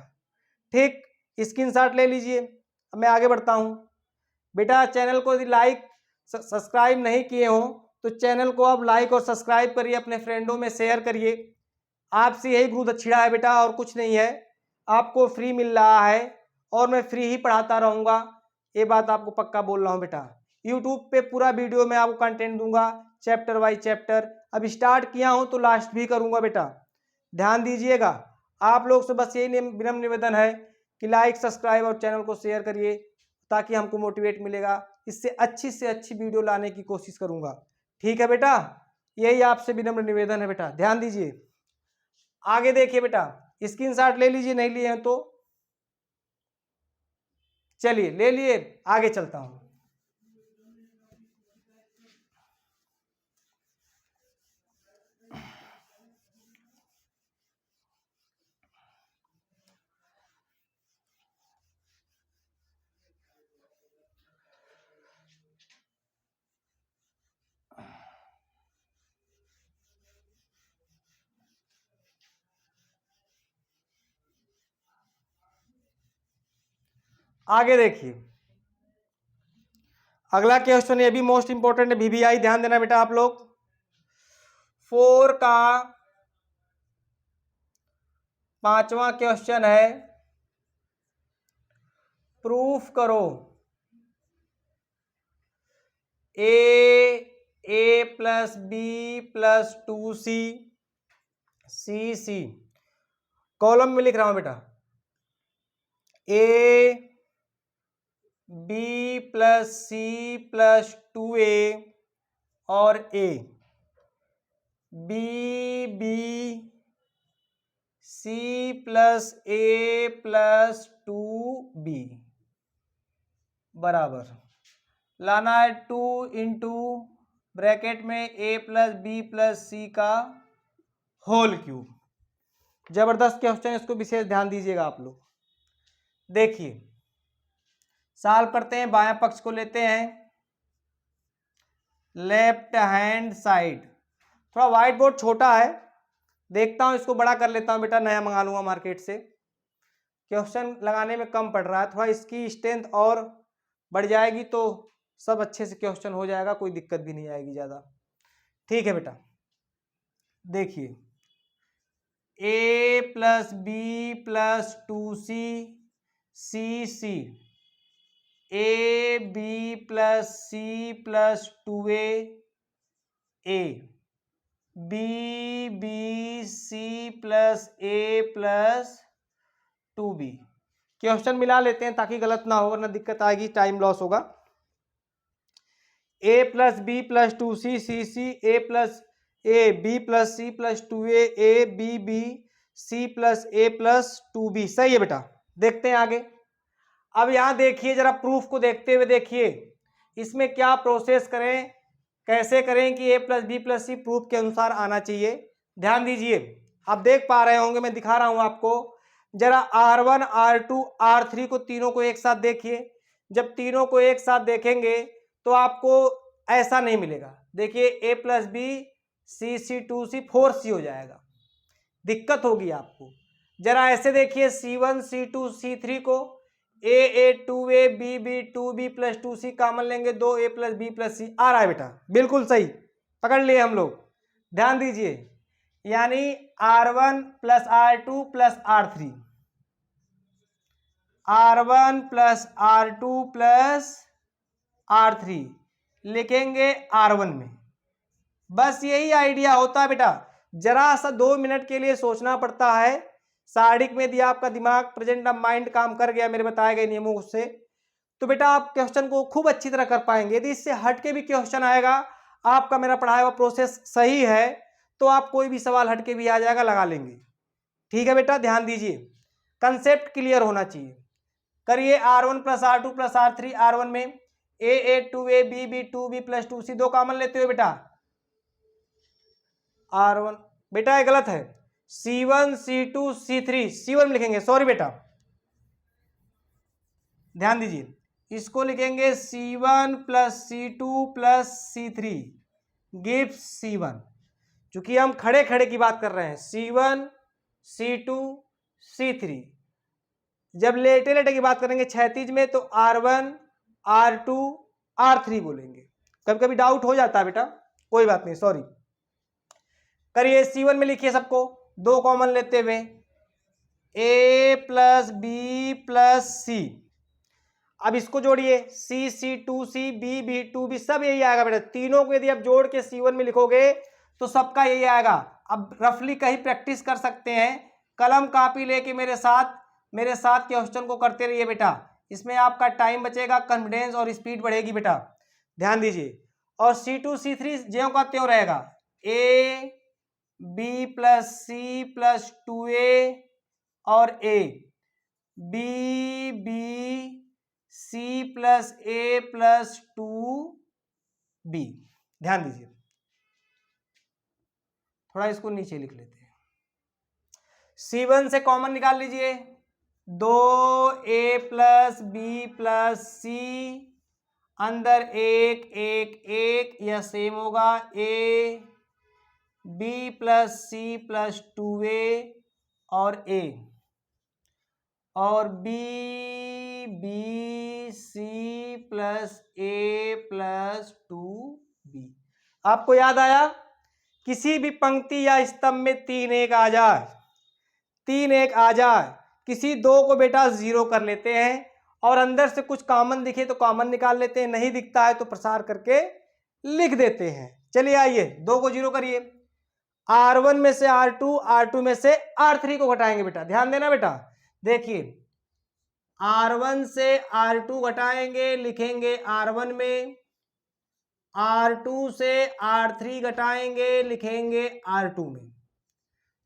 ठीक, स्क्रीनशॉट ले लीजिए। अब मैं आगे बढ़ता हूँ बेटा। चैनल को यदि लाइक सब्सक्राइब नहीं किए हो तो चैनल को आप लाइक और सब्सक्राइब करिए, अपने फ्रेंडों में शेयर करिए। आपसे यही गुरु दक्षिणा है बेटा, और कुछ नहीं है। आपको फ्री मिल रहा है और मैं फ्री ही पढ़ाता रहूँगा, ये बात आपको पक्का बोल रहा हूँ बेटा। यूट्यूब पे पूरा वीडियो में आपको कंटेंट दूंगा, चैप्टर वाइज चैप्टर। अब स्टार्ट किया हूँ तो लास्ट भी करूँगा बेटा, ध्यान दीजिएगा। आप लोग से बस यही विनम्र निवेदन है कि लाइक सब्सक्राइब और चैनल को शेयर करिए, ताकि हमको मोटिवेट मिलेगा। इससे अच्छी वीडियो लाने की कोशिश करूँगा, ठीक है बेटा। यही आपसे विनम्र निवेदन है बेटा, ध्यान दीजिए। आगे देखिए बेटा, स्क्रीनशॉट ले लीजिए, नहीं लिए हैं तो चलिए ले लिए, आगे चलता हूं। आगे देखिए, अगला क्वेश्चन ये भी मोस्ट इंपोर्टेंट है, VBI, ध्यान देना बेटा आप लोग। 4 का 5वां क्वेश्चन है, प्रूफ करो A plus B plus 2C C column में लिख रहा हूं बेटा, A B plus C plus 2A और A B C plus A plus 2B बराबर लाना है 2 इंटू ब्रैकेट में A plus B plus C का होल क्यूब। जबरदस्त क्वेश्चन, इसको विशेष ध्यान दीजिएगा आप लोग। देखिए सॉल्व करते हैं, बायां पक्ष को लेते हैं, लेफ्ट हैंड साइड। थोड़ा व्हाइट बोर्ड छोटा है, देखता हूं इसको बड़ा कर लेता हूं बेटा, नया मंगा लूंगा मार्केट से। क्वेश्चन लगाने में कम पड़ रहा है, थोड़ा इसकी स्ट्रेंथ और बढ़ जाएगी तो सब अच्छे से क्वेश्चन हो जाएगा, कोई दिक्कत भी नहीं आएगी ज़्यादा। ठीक है बेटा, देखिए A plus B plus 2C C A B plus C plus 2A A B C plus A plus 2B। Question मिला लेते हैं ताकि गलत ना हो, वरना दिक्कत आएगी, टाइम लॉस होगा। A plus B plus 2C C A plus A B plus C plus 2A A B C plus A plus 2B। सही है बेटा, देखते हैं आगे। अब यहां देखिए जरा, प्रूफ को देखते हुए देखिए इसमें क्या प्रोसेस करें कैसे करें कि a plus b plus c proof के अनुसार आना चाहिए। ध्यान दीजिए, आप देख पा रहे होंगे, मैं दिखा रहा हूं आपको। जरा R1 R2 R3 को तीनों को एक साथ देखिए। जब तीनों को एक साथ देखेंगे तो आपको ऐसा नहीं मिलेगा। देखिए a plus b C 2c 4c हो जाएगा, दिक्कत होगी आपको। जरा ऐसे देखिए C1 C2 C3 को a 2a b 2b plus 2c common लेंगे, 2a प्लस बी प्लस सी आ रहा है बेटा, बिल्कुल सही पकड़ लिए हम लोग। ध्यान दीजिए, यानी R1 plus R2 plus R3, R1 plus R2 plus R3 लिखेंगे R1 में। बस यही आइडिया होता है बेटा, जरा सा 2 मिनट के लिए सोचना पड़ता है। सारिक में दिया आपका दिमाग, प्रेजेंट ऑफ माइंड काम कर गया मेरे बताए गए नियमों से, तो बेटा आप क्वेश्चन को खूब अच्छी तरह कर पाएंगे। यदि इससे हट के भी क्वेश्चन आएगा, आपका मेरा पढ़ाया हुआ प्रोसेस सही है, तो आप कोई भी सवाल हट के भी आ जाएगा, लगा लेंगे। ठीक है बेटा, ध्यान दीजिए, कंसेप्ट क्लियर होना चाहिए। करिए R1 plus R2 plus R3, R1 में a 2a b 2b plus 2c 2 common लेते हो बेटा। R1 बेटा ये गलत है, C1 C2 C3 C1 में लिखेंगे, सॉरी बेटा, ध्यान दीजिए, इसको लिखेंगे C1 plus C2 plus C3 gives C1। चूंकि हम खड़े खड़े की बात कर रहे हैं, C1 C2 C3। जब लेटे लेटे की बात करेंगे क्षैतिज में, तो R1 R2 R3 बोलेंगे। कभी कभी डाउट हो जाता है बेटा, कोई बात नहीं, सॉरी। करिए C1 में लिखिए सबको, 2 कॉमन लेते हुए a प्लस बी प्लस सी। अब इसको जोड़िए, C 2c b 2b सब यही आएगा बेटा। तीनों को यदि आप जोड़ के C1 में लिखोगे तो सबका यही आएगा। अब रफली कहीं प्रैक्टिस कर सकते हैं, कलम कापी लेके मेरे साथ क्वेश्चन को करते रहिए बेटा। इसमें आपका टाइम बचेगा, कॉन्फिडेंस और स्पीड बढ़ेगी बेटा, ध्यान दीजिए। और C2 C3 ज्यों का त्यों रहेगा, a b plus c plus 2a और a b c plus a plus 2b। ध्यान दीजिए, थोड़ा इसको नीचे लिख लेते हैं। C1 से कॉमन निकाल लीजिए, 2a प्लस बी प्लस सी, अंदर 1 1 1, यह सेम होगा, a b plus c plus 2a और a, और b c plus a plus 2b। आपको याद आया, किसी भी पंक्ति या स्तंभ में 3 1 आ जाए, 3 1 आ जाए, किसी 2 को बेटा 0 कर लेते हैं, और अंदर से कुछ कॉमन दिखे तो कॉमन निकाल लेते हैं, नहीं दिखता है तो प्रसार करके लिख देते हैं। चलिए आइए 2 को 0 करिए, R1 में से R2, R2 में से R3 को घटाएंगे बेटा, ध्यान देना बेटा। देखिए R1 से R2 घटाएंगे, लिखेंगे R1 में, R2 से R3 घटाएंगे, लिखेंगे R2 में।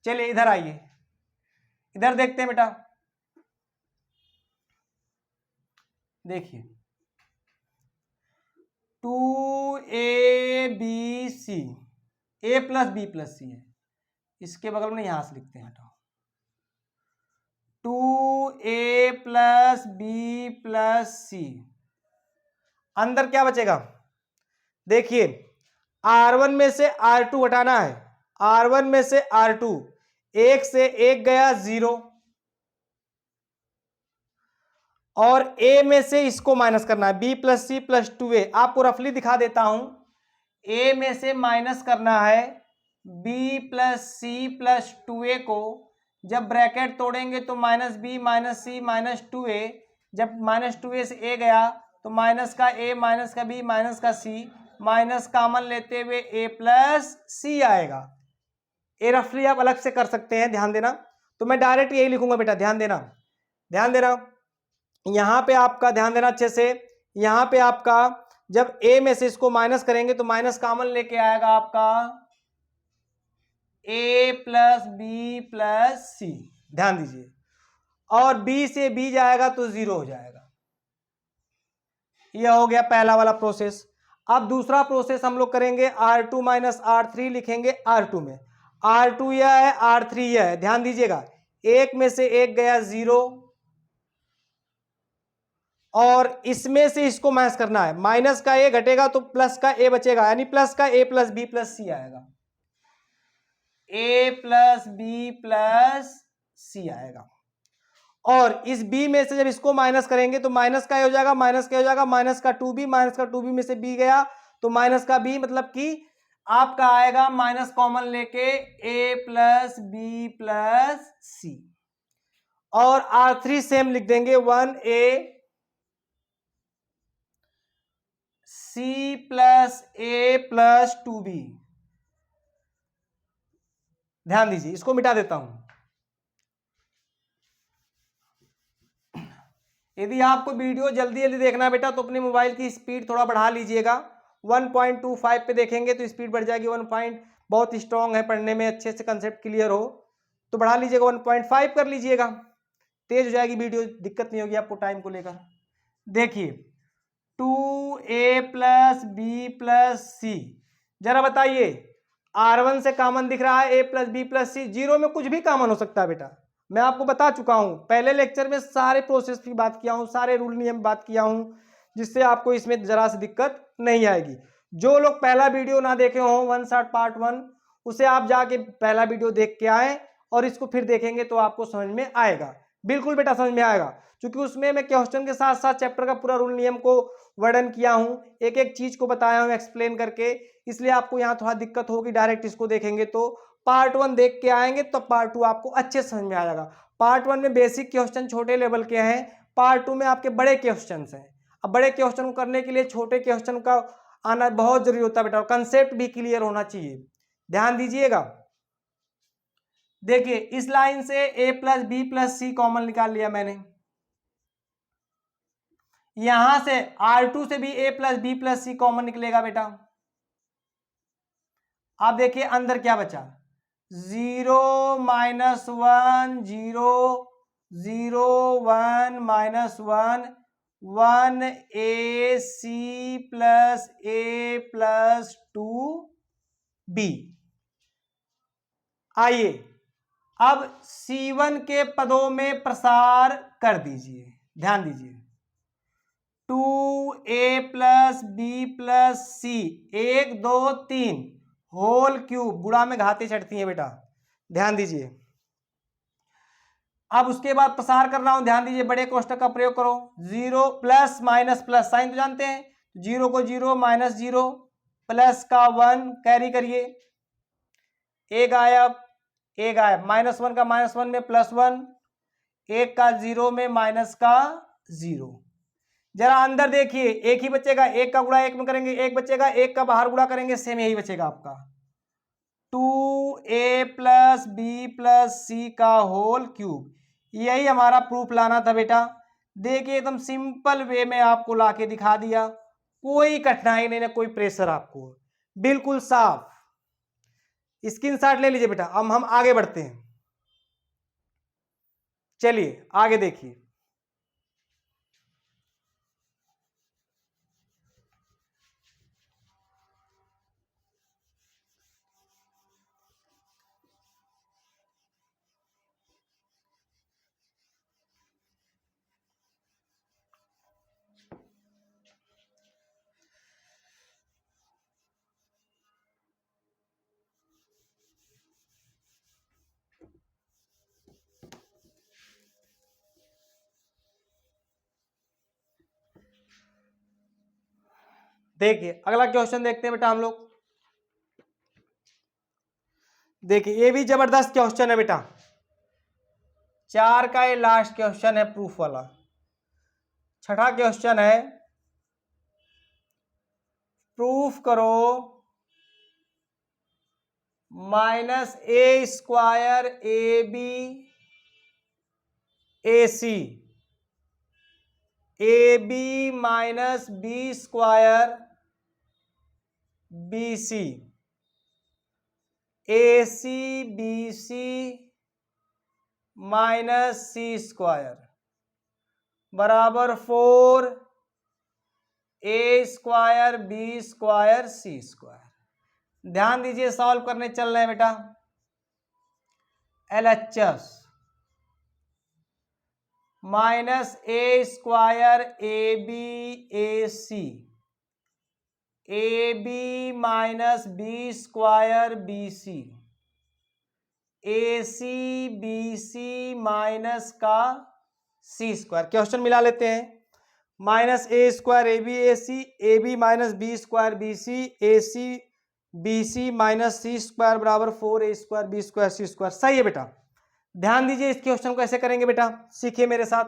चलिए इधर आइए, इधर देखते हैं बेटा। देखिए 2abc, a plus b plus c है, इसके बगल में यहां से लिखते हैं, हटाओ, 2a प्लस बी प्लस सी। अंदर क्या बचेगा, देखिए R1 में से R2 हटाना है, R1 में से R2, 1 से 1 गया 0, और a में से इसको माइनस करना है, b plus c plus 2a। आपको रफली दिखा देता हूं, a में से माइनस करना है b plus c plus 2a को, जब ब्रैकेट तोड़ेंगे तो माइनस बी माइनस सी माइनस 2a, जब माइनस 2a से a गया तो माइनस का a माइनस का b माइनस का c, माइनस कॉमन लेते हुए a प्लस सी आएगा। ए रफली आप अलग से कर सकते हैं, ध्यान देना। तो मैं डायरेक्ट यही लिखूंगा बेटा, ध्यान देना, ध्यान देना, यहां पे आपका ध्यान देना अच्छे से। यहां पे आपका जब a में से इसको माइनस करेंगे तो माइनस कॉमन लेके आएगा आपका a प्लस बी प्लस सी, ध्यान दीजिए, और b से b जाएगा तो 0 हो जाएगा। यह हो गया पहला वाला प्रोसेस। अब दूसरा प्रोसेस हम लोग करेंगे, R2 माइनस R3 लिखेंगे R2 में। R2 यह है, R3 यह है। ध्यान दीजिएगा, एक में से एक गया 0 और इसमें से इसको माइनस करना है। माइनस का ए घटेगा तो प्लस का ए बचेगा, यानी प्लस का ए प्लस बी प्लस सी आएगा। ए प्लस बी प्लस सी आएगा। और इस b में से जब इसको माइनस करेंगे तो माइनस का a हो जाएगा, माइनस का हो जाएगा, माइनस का 2b, माइनस का 2b में से b गया तो माइनस का b, मतलब कि आपका आएगा माइनस कॉमन लेके a plus b plus c. और R3 सेम लिख देंगे 1a c plus a plus 2b। ध्यान दीजिए, इसको मिटा देता हूं। यदि आपको वीडियो जल्दी जल्दी देखना है बेटा तो अपने मोबाइल की स्पीड थोड़ा बढ़ा लीजिएगा। 1.25 पे देखेंगे तो स्पीड बढ़ जाएगी। 1 बहुत स्ट्रांग है, पढ़ने में अच्छे से कंसेप्ट क्लियर हो तो बढ़ा लीजिएगा, 1.5 कर लीजिएगा, तेज हो जाएगी वीडियो, दिक्कत नहीं होगी आपको टाइम को लेकर। देखिए 2a प्लस बी प्लस सी, जरा बताइए R1 से कॉमन दिख रहा है a plus b plus c, zero में कुछ भी कॉमन हो सकता है बेटा। मैं आपको बता चुका हूं, पहले लेक्चर में सारे प्रोसेस की बात किया हूं, सारे रूल नियम बात किया हूं, जिससे आपको इसमें जरा सी दिक्कत नहीं आएगी। जो लोग पहला वीडियो ना देखे हो 1 शॉट पार्ट 1, उसे आप जाके पहला वीडियो देख के आए और इसको फिर देखेंगे तो आपको समझ में आएगा। बिल्कुल बेटा समझ में आएगा, क्योंकि उसमें मैं क्वेश्चन के साथ साथ चैप्टर का पूरा रूल नियम को वर्णन किया हूं, एक एक चीज को बताया हूं एक्सप्लेन करके, इसलिए आपको यहाँ थोड़ा दिक्कत होगी डायरेक्ट इसको देखेंगे तो। पार्ट 1 देख के आएंगे तो पार्ट 2 आपको अच्छे समझ में आ जाएगा। पार्ट 1 में बेसिक क्वेश्चन छोटे लेवल के हैं, पार्ट 2 में आपके बड़े क्वेश्चन हैं। अब बड़े क्वेश्चन को करने के लिए छोटे क्वेश्चन का आना बहुत जरूरी होता है बेटा, और कंसेप्ट भी क्लियर होना चाहिए। ध्यान दीजिएगा, देखिए इस लाइन से a plus b plus c common निकाल लिया मैंने, यहां से R2 से भी a plus b plus c common निकलेगा बेटा। आप देखिए अंदर क्या बचा, 0 minus 1 0 0 1 minus 1 1 a c plus a plus 2b। आइए अब C1 के पदों में प्रसार कर दीजिए। ध्यान दीजिए 2a प्लस बी प्लस सी 1 2 3 होल क्यूब, गुणा में घातें चढ़ती हैं बेटा, ध्यान दीजिए। अब उसके बाद प्रसार कर रहा हूं, ध्यान दीजिए, बड़े कोष्टक का प्रयोग करो। 0 प्लस माइनस प्लस साइन तो जानते हैं, 0 को 0 माइनस 0 प्लस का 1 कैरी करिए, ए गायब ए गायब, माइनस 1 का माइनस 1 में प्लस 1, 1 का 0 में माइनस का 0। जरा अंदर देखिए, एक ही बचेगा, 1 का गुणा 1 में करेंगे 1 बचेगा, 1 का बाहर गुणा करेंगे सेम यही बचेगा आपका, 2a प्लस बी प्लस सी का होल क्यूब। यही हमारा प्रूफ लाना था बेटा। देखिए एकदम सिंपल वे में आपको लाके दिखा दिया, कोई कठिनाई नहीं ना कोई प्रेशर, आपको बिल्कुल साफ। स्क्रीनशॉट ले लीजिए बेटा। अब हम आगे बढ़ते हैं, चलिए आगे देखिए। देखिए अगला क्वेश्चन देखते हैं बेटा हम लोग। देखिए ये भी जबरदस्त क्वेश्चन है बेटा, 4 का ये लास्ट क्वेश्चन है प्रूफ वाला। छठा क्वेश्चन है, प्रूफ करो minus a square A b a c a B minus b square b c A c b c minus C square बराबर 4 a square b square c square. ध्यान दीजिए, solve करने चल रहे हैं बेटा। LHS minus a square A b a c, a B minus b square b c, A c b c minus का c square. Question मिला लेते हैं। Minus a square A B minus b square b C b c minus C square बराबर 4 a square b square c square. सही है बेटा। ध्यान दीजिए, इस क्वेश्चन को कैसे करेंगे बेटा, सीखिए मेरे साथ।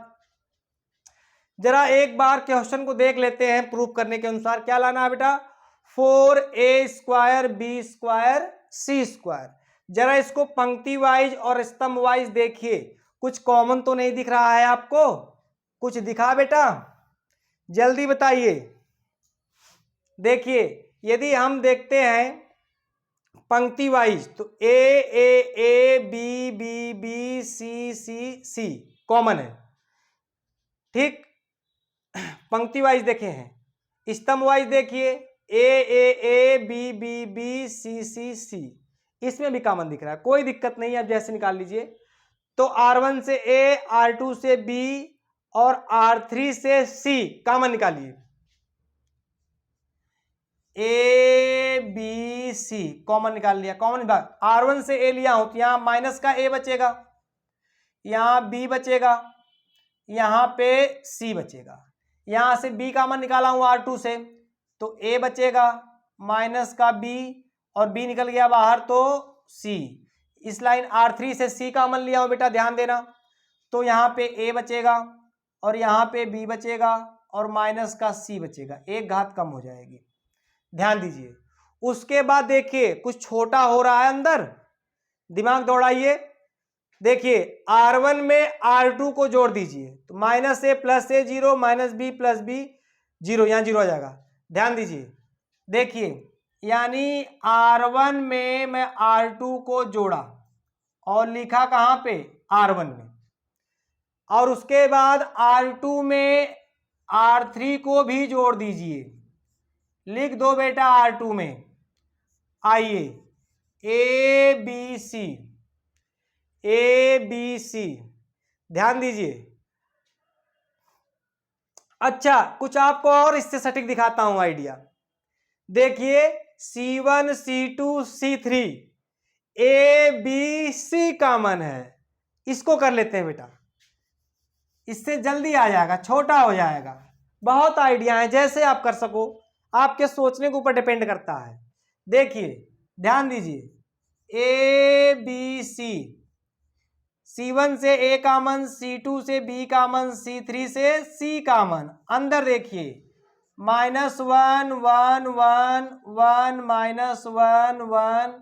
जरा एक बार क्वेश्चन को देख लेते हैं। प्रूफ करने के अनुसार क्या लाना है बेटा, 4a square b square c square. जरा इसको पंक्ति वाइज और स्तंभ वाइज देखिए, कुछ कॉमन तो नहीं दिख रहा है आपको? कुछ दिखा बेटा, जल्दी बताइए। देखिए, यदि हम देखते हैं पंक्ति वाइज तो a b B B c c c common है, ठीक। पंक्ति वाइज देखे हैं। स्तंभ वाइज देखिए, a b B B c c c, इसमें भी कॉमन दिख रहा है, कोई दिक्कत नहीं है। अब जैसे निकाल लीजिए, तो R1 से ए, R2 से बी और R3 से सी कॉमन निकालिए। ए बी सी कॉमन निकाल लिया, कॉमन भाग R1 से ए लिया हूं तो यहां माइनस का ए बचेगा, यहां बी बचेगा, यहां पे सी बचेगा। यहां से बी कॉमन निकाला हूं R2 से, तो ए बचेगा माइनस का बी, और बी निकल गया बाहर तो सी। इस लाइन R3 से सी कॉमन लिया हूं बेटा, ध्यान देना। तो यहां पे ए बचेगा और यहां पे बी बचेगा और माइनस का सी बचेगा, एक घात कम हो जाएगी। ध्यान दीजिए। उसके बाद देखिए कुछ छोटा हो रहा है अंदर, दिमाग दौड़ाइए। देखिए R1 में R2 को जोड़ दीजिए, तो माइनस ए प्लस ए 0 माइनस बी प्लस बी 0, यहां 0 आ जाएगा। ध्यान दीजिए, देखिए यानी R1 में मैं R2 को जोड़ा और लिखा कहां पे, R1 में, और उसके बाद R2 में R3 को भी जोड़ दीजिए, लिख दो बेटा R2 में। आइए, ए बी सी, ध्यान दीजिए। अच्छा, कुछ आपको और इससे सटीक दिखाता हूं आइडिया। देखिए C1 C2 C3 ए बी सी कॉमन है, इसको कर लेते हैं बेटा, इससे जल्दी आ जाएगा, छोटा हो जाएगा। बहुत आइडिया है, जैसे आप कर सको, आपके सोचने के ऊपर डिपेंड करता है। देखिए ध्यान दीजिए, ए बी सी, C1 से ए कॉमन, C2 से बी कॉमन, C3 से सी कॉमन। अंदर देखिए -1 1 1 1 माइनस 1 1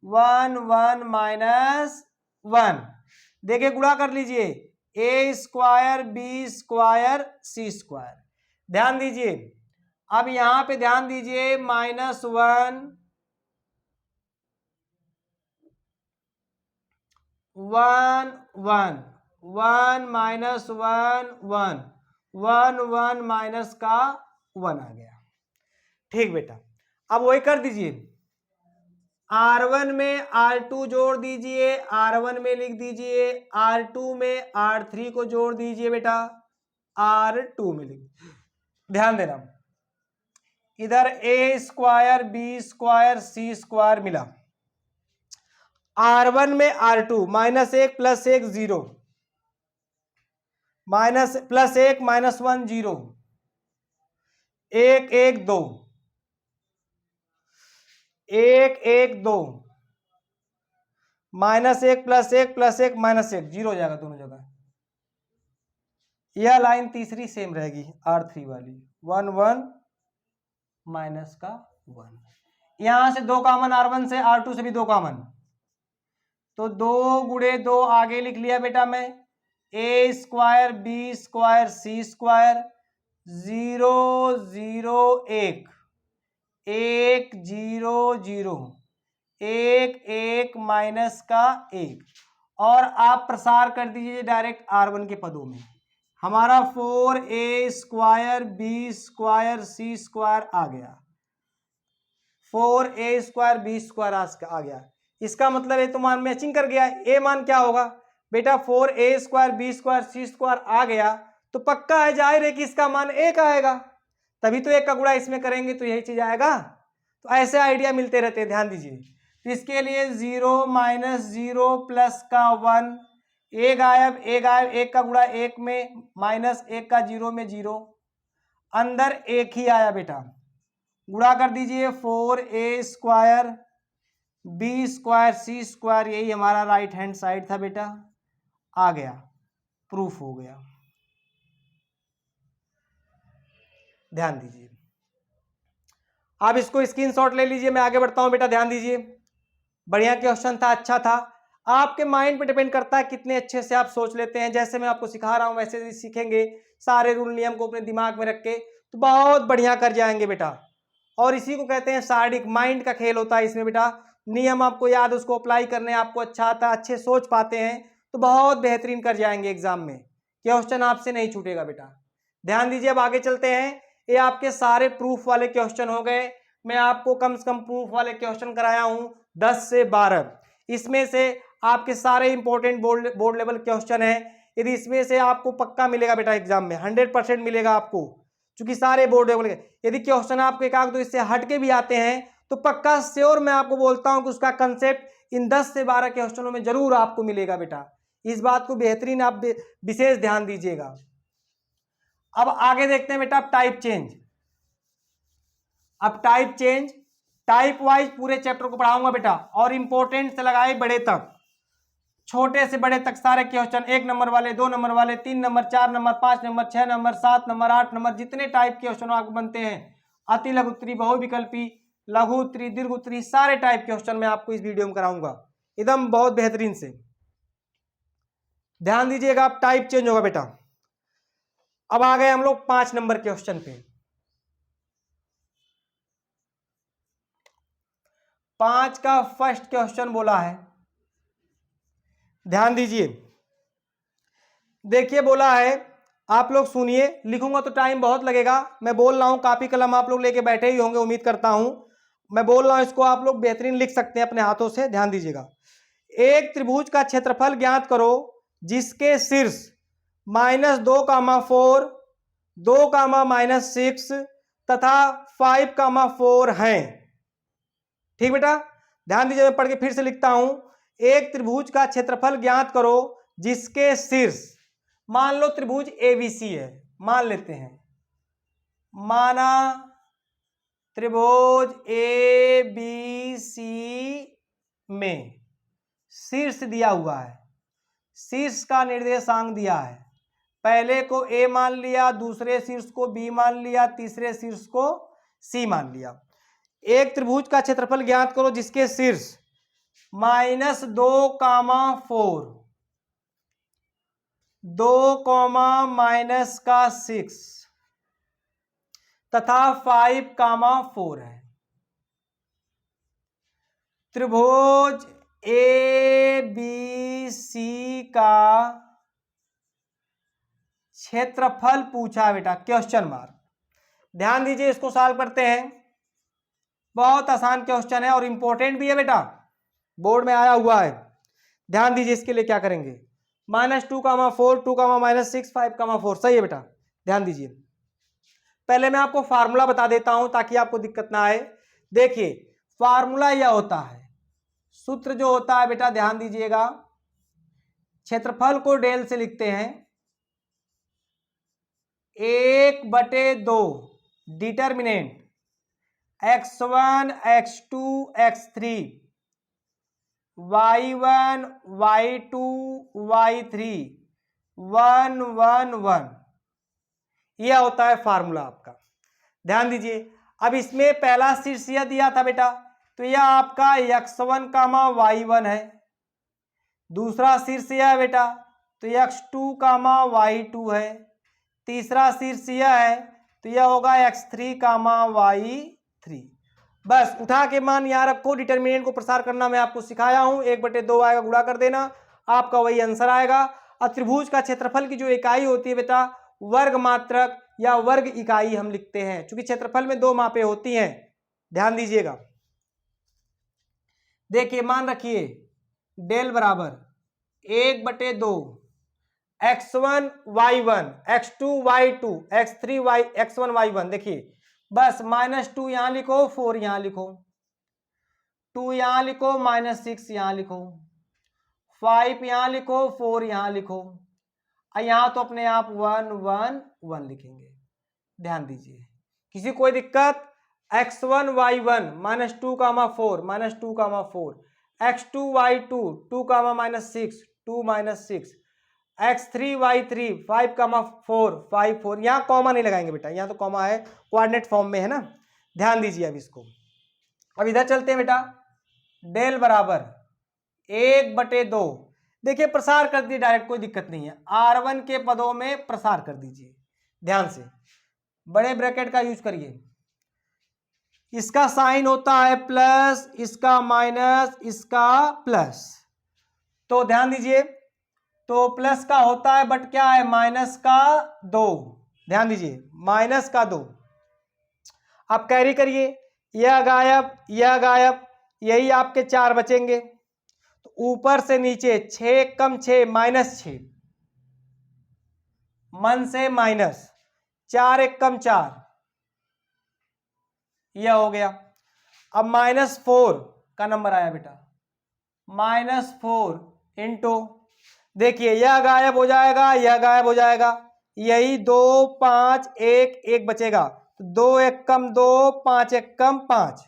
1 1 माइनस 1। देखिए गुणा कर लीजिए, a square b square c square. ध्यान दीजिए, अब यहां पे ध्यान दीजिए, -1 1 1 1 माइनस 1 1 1 1 माइनस का 1 आ गया, ठीक बेटा। अब वही कर दीजिए, R1 में R2 जोड़ दीजिए, R1 में लिख दीजिए, R2 में R3 को जोड़ दीजिए बेटा, R2 में लिख। ध्यान देना, इधर ए square b square c square मिला, R1 में R2 -1 + 1 0, +1 -1 0, 1 1 2, 1 1 2, -1 + 1 + 1 -1 0 हो जाएगा दोनों जगह। यह लाइन तीसरी सेम रहेगी, R3 वाली, 1 1 माइनस का 1। यहां से 2 कॉमन, R1 से, R2 से भी 2 कॉमन, तो 2 × 2 आगे लिख लिया बेटा मैं, ए square b square c square, 0 0 1 1 0 0 1 1 minus का 1, और आप प्रसार कर दीजिए डायरेक्ट R1 के पदों में। हमारा 4a² b² c² आ गया, 4a² b² आ गया। इसका मतलब ये तो मान मैचिंग कर गया। ए मान क्या होगा बेटा, 4a² b² c² आ गया तो पक्का है, जाहिर है कि इसका मान 1 आएगा, तभी तो 1 का गुणा इसमें करेंगे तो यही चीज आएगा। तो ऐसे आइडिया मिलते रहते हैं, ध्यान दीजिए। तो इसके लिए 0 - 0 प्लस का 1, ए गायब, ए गायब, 1 का गुणा 1 में, माइनस 1 का 0 में 0, अंदर 1 ही आया बेटा। गुणा कर दीजिए, 4a² b² c², यही हमारा राइट हैंड साइड था बेटा, आ गया, प्रूफ हो गया। ध्यान दीजिए, आप इसको स्क्रीनशॉट ले लीजिए, मैं आगे बढ़ता हूं बेटा। ध्यान दीजिए, बढ़िया क्वेश्चन था, अच्छा था। आपके माइंड पे डिपेंड करता है कितने अच्छे से आप सोच लेते हैं। जैसे मैं आपको सिखा रहा हूं वैसे ही सीखेंगे, सारे रूल नियम को अपने दिमाग में रख के, तो बहुत बढ़िया कर जाएंगे बेटा। और इसी को कहते हैं शारीरिक माइंड का खेल होता है इसमें बेटा। नियम आपको याद, उसको अप्लाई करने आपको अच्छा आता है, अच्छे सोच पाते हैं तो बहुत बेहतरीन कर जाएंगे एग्जाम में, क्वेश्चन आपसे नहीं छूटेगा बेटा। ध्यान दीजिए, अब आगे चलते हैं। ये आपके सारे प्रूफ वाले क्वेश्चन हो गए। मैं आपको कम से कम प्रूफ वाले क्वेश्चन कराया हूं 10 से 12। इसमें से आपके सारे इंपॉर्टेंट बोर्ड लेवल क्वेश्चन है। यदि इसमें से आपको पक्का मिलेगा बेटा एग्जाम में, 100% मिलेगा आपको, क्योंकि सारे बोर्ड लेवल के। यदि क्वेश्चन आपको एक आध दो इससे हटके भी आते हैं तो पक्का श्योर मैं आपको बोलता हूं कि उसका कंसेप्ट इन 10 से 12 क्वेश्चनों में जरूर आपको मिलेगा बेटा। इस बात को बेहतरीन आप विशेष ध्यान दीजिएगा। अब आगे देखते हैं बेटा, अब टाइप चेंज। अब टाइप चेंज, टाइप वाइज पूरे चैप्टर को पढ़ाऊंगा बेटा, और इंपॉर्टेंट से लगाए बड़े तक, छोटे से बड़े तक सारे क्वेश्चन, 1 नंबर वाले, 2 नंबर वाले, 3 number, 4 number, 5 number, 6 number, 7 number, 8 number, जितने टाइप के क्वेश्चन आपको बनते हैं, अति लघु उत्तरी, बहुविकल्पी, लघु उत्तरी, दीर्घ उत्तरी, सारे टाइप क्वेश्चन मैं आपको इस वीडियो में कराऊंगा एकदम बहुत बेहतरीन से। ध्यान दीजिएगा, अब टाइप चेंज होगा बेटा। अब आ गए हम लोग 5 नंबर क्वेश्चन पे। 5 का फर्स्ट क्वेश्चन बोला है, ध्यान दीजिए। देखिए बोला है, आप लोग सुनिए, लिखूंगा तो टाइम बहुत लगेगा। मैं बोल रहा हूं, कॉपी कलम आप लोग लेके बैठे ही होंगे, उम्मीद करता हूं। मैं बोल रहा हूं, इसको आप लोग बेहतरीन लिख सकते हैं अपने हाथों से। ध्यान दीजिएगा, एक त्रिभुज का क्षेत्रफल ज्ञात करो जिसके शीर्ष -2, 4, 2, -6 तथा 5, 4 हैं। ठीक बेटा, ध्यान दीजिए, मैं पढ़ के फिर से लिखता हूं। एक त्रिभुज का क्षेत्रफल ज्ञात करो जिसके शीर्ष, मान लो त्रिभुज एबीसी है, मान लेते हैं, माना त्रिभुज एबीसी में शीर्ष दिया हुआ है, शीर्ष का निर्देशांक दिया है। पहले को ए मान लिया, दूसरे शीर्ष को बी मान लिया, तीसरे शीर्ष को सी मान लिया। एक त्रिभुज का क्षेत्रफल ज्ञात करो जिसके शीर्ष -2, 4, 2, -6 तथा 5, 4 है। त्रिभुज ए बी सी का क्षेत्रफल पूछा बेटा, क्वेश्चन मार्क। ध्यान दीजिए, इसको सॉल्व करते हैं। बहुत आसान क्वेश्चन है और इंपॉर्टेंट भी है बेटा, बोर्ड में आया हुआ है। ध्यान दीजिए, इसके लिए क्या करेंगे, -2, 4, 2, -6, 5, 4, सही है बेटा। ध्यान दीजिए, पहले मैं आपको फार्मूला बता देता हूं ताकि आपको दिक्कत ना आए। देखिए, फार्मूला यह होता है, सूत्र जो होता है बेटा, ध्यान दीजिएगा, क्षेत्रफल को डेल से लिखते हैं 1/2 determinant x1, x2, x3, y1, y2, y3, 1, 1, 1, यह होता है फार्मूला आपका। ध्यान दीजिए, अब इसमें पहला शीर्ष यह दिया था बेटा, तो यह आपका x1, y1 है। दूसरा शीर्ष यह है बेटा, तो x2, y2 है। तीसरा शीर्ष यह है, तो यह होगा x3, y3। बस उठा के मान यहां रखो, डिटर्मिनेंट को प्रसार करना मैं आपको सिखाया हूं, 1/2 आएगा, गुणा कर देना, आपका वही आंसर आएगा। और त्रिभुज का क्षेत्रफल की जो इकाई होती है बेटा वर्ग मात्रक या वर्ग इकाई हम लिखते हैं, क्योंकि क्षेत्रफल में दो मापें होती हैं, ध्यान दीजिएगा। देखिए मान रखिए डेल बराबर 1/2 x1 y1 x2 y2 x3 y x1 y1। देखिए बस -2 यहां लिखो, 4 यहां लिखो, 2 यहां लिखो, -6 यहां लिखो, 5 यहां लिखो, 4 यहां लिखो, और यहां तो अपने आप 1 1 1 लिखेंगे। ध्यान दीजिए, किसी कोई दिक्कत? x1 y1 -2 4 -2 4 x2 y2 2 -6 2 -6 x3 y3 5 4 5 4। यहां कॉमा नहीं लगाएंगे बेटा, यहां तो कॉमा है, कोऑर्डिनेट फॉर्म में है ना। ध्यान दीजिए अब इसको, अब इधर चलते हैं बेटा। डेल बराबर 1/2, देखिए प्रसार कर दिए डायरेक्ट, कोई दिक्कत नहीं है, r1 के पदों में प्रसार कर दीजिए, ध्यान से बड़े ब्रैकेट का यूज करिए। इसका साइन होता है प्लस, इसका माइनस, इसका प्लस, तो ध्यान दीजिए, तो प्लस का होता है बट क्या है माइनस का 2, ध्यान दीजिए माइनस का 2। आप कैरी करिए, यह गायब, यह गायब, यही आपके 4 बचेंगे, तो ऊपर से नीचे 6 कम 6 -6, मन से माइनस, 4 1 कम 4, यह हो गया। अब -4 का नंबर आया बेटा, -4 इंटू, देखिए यह गायब हो जाएगा, यह गायब हो जाएगा, यही 2 5 1 1 बचेगा, 2 1 कम 2 5 1 कम 5,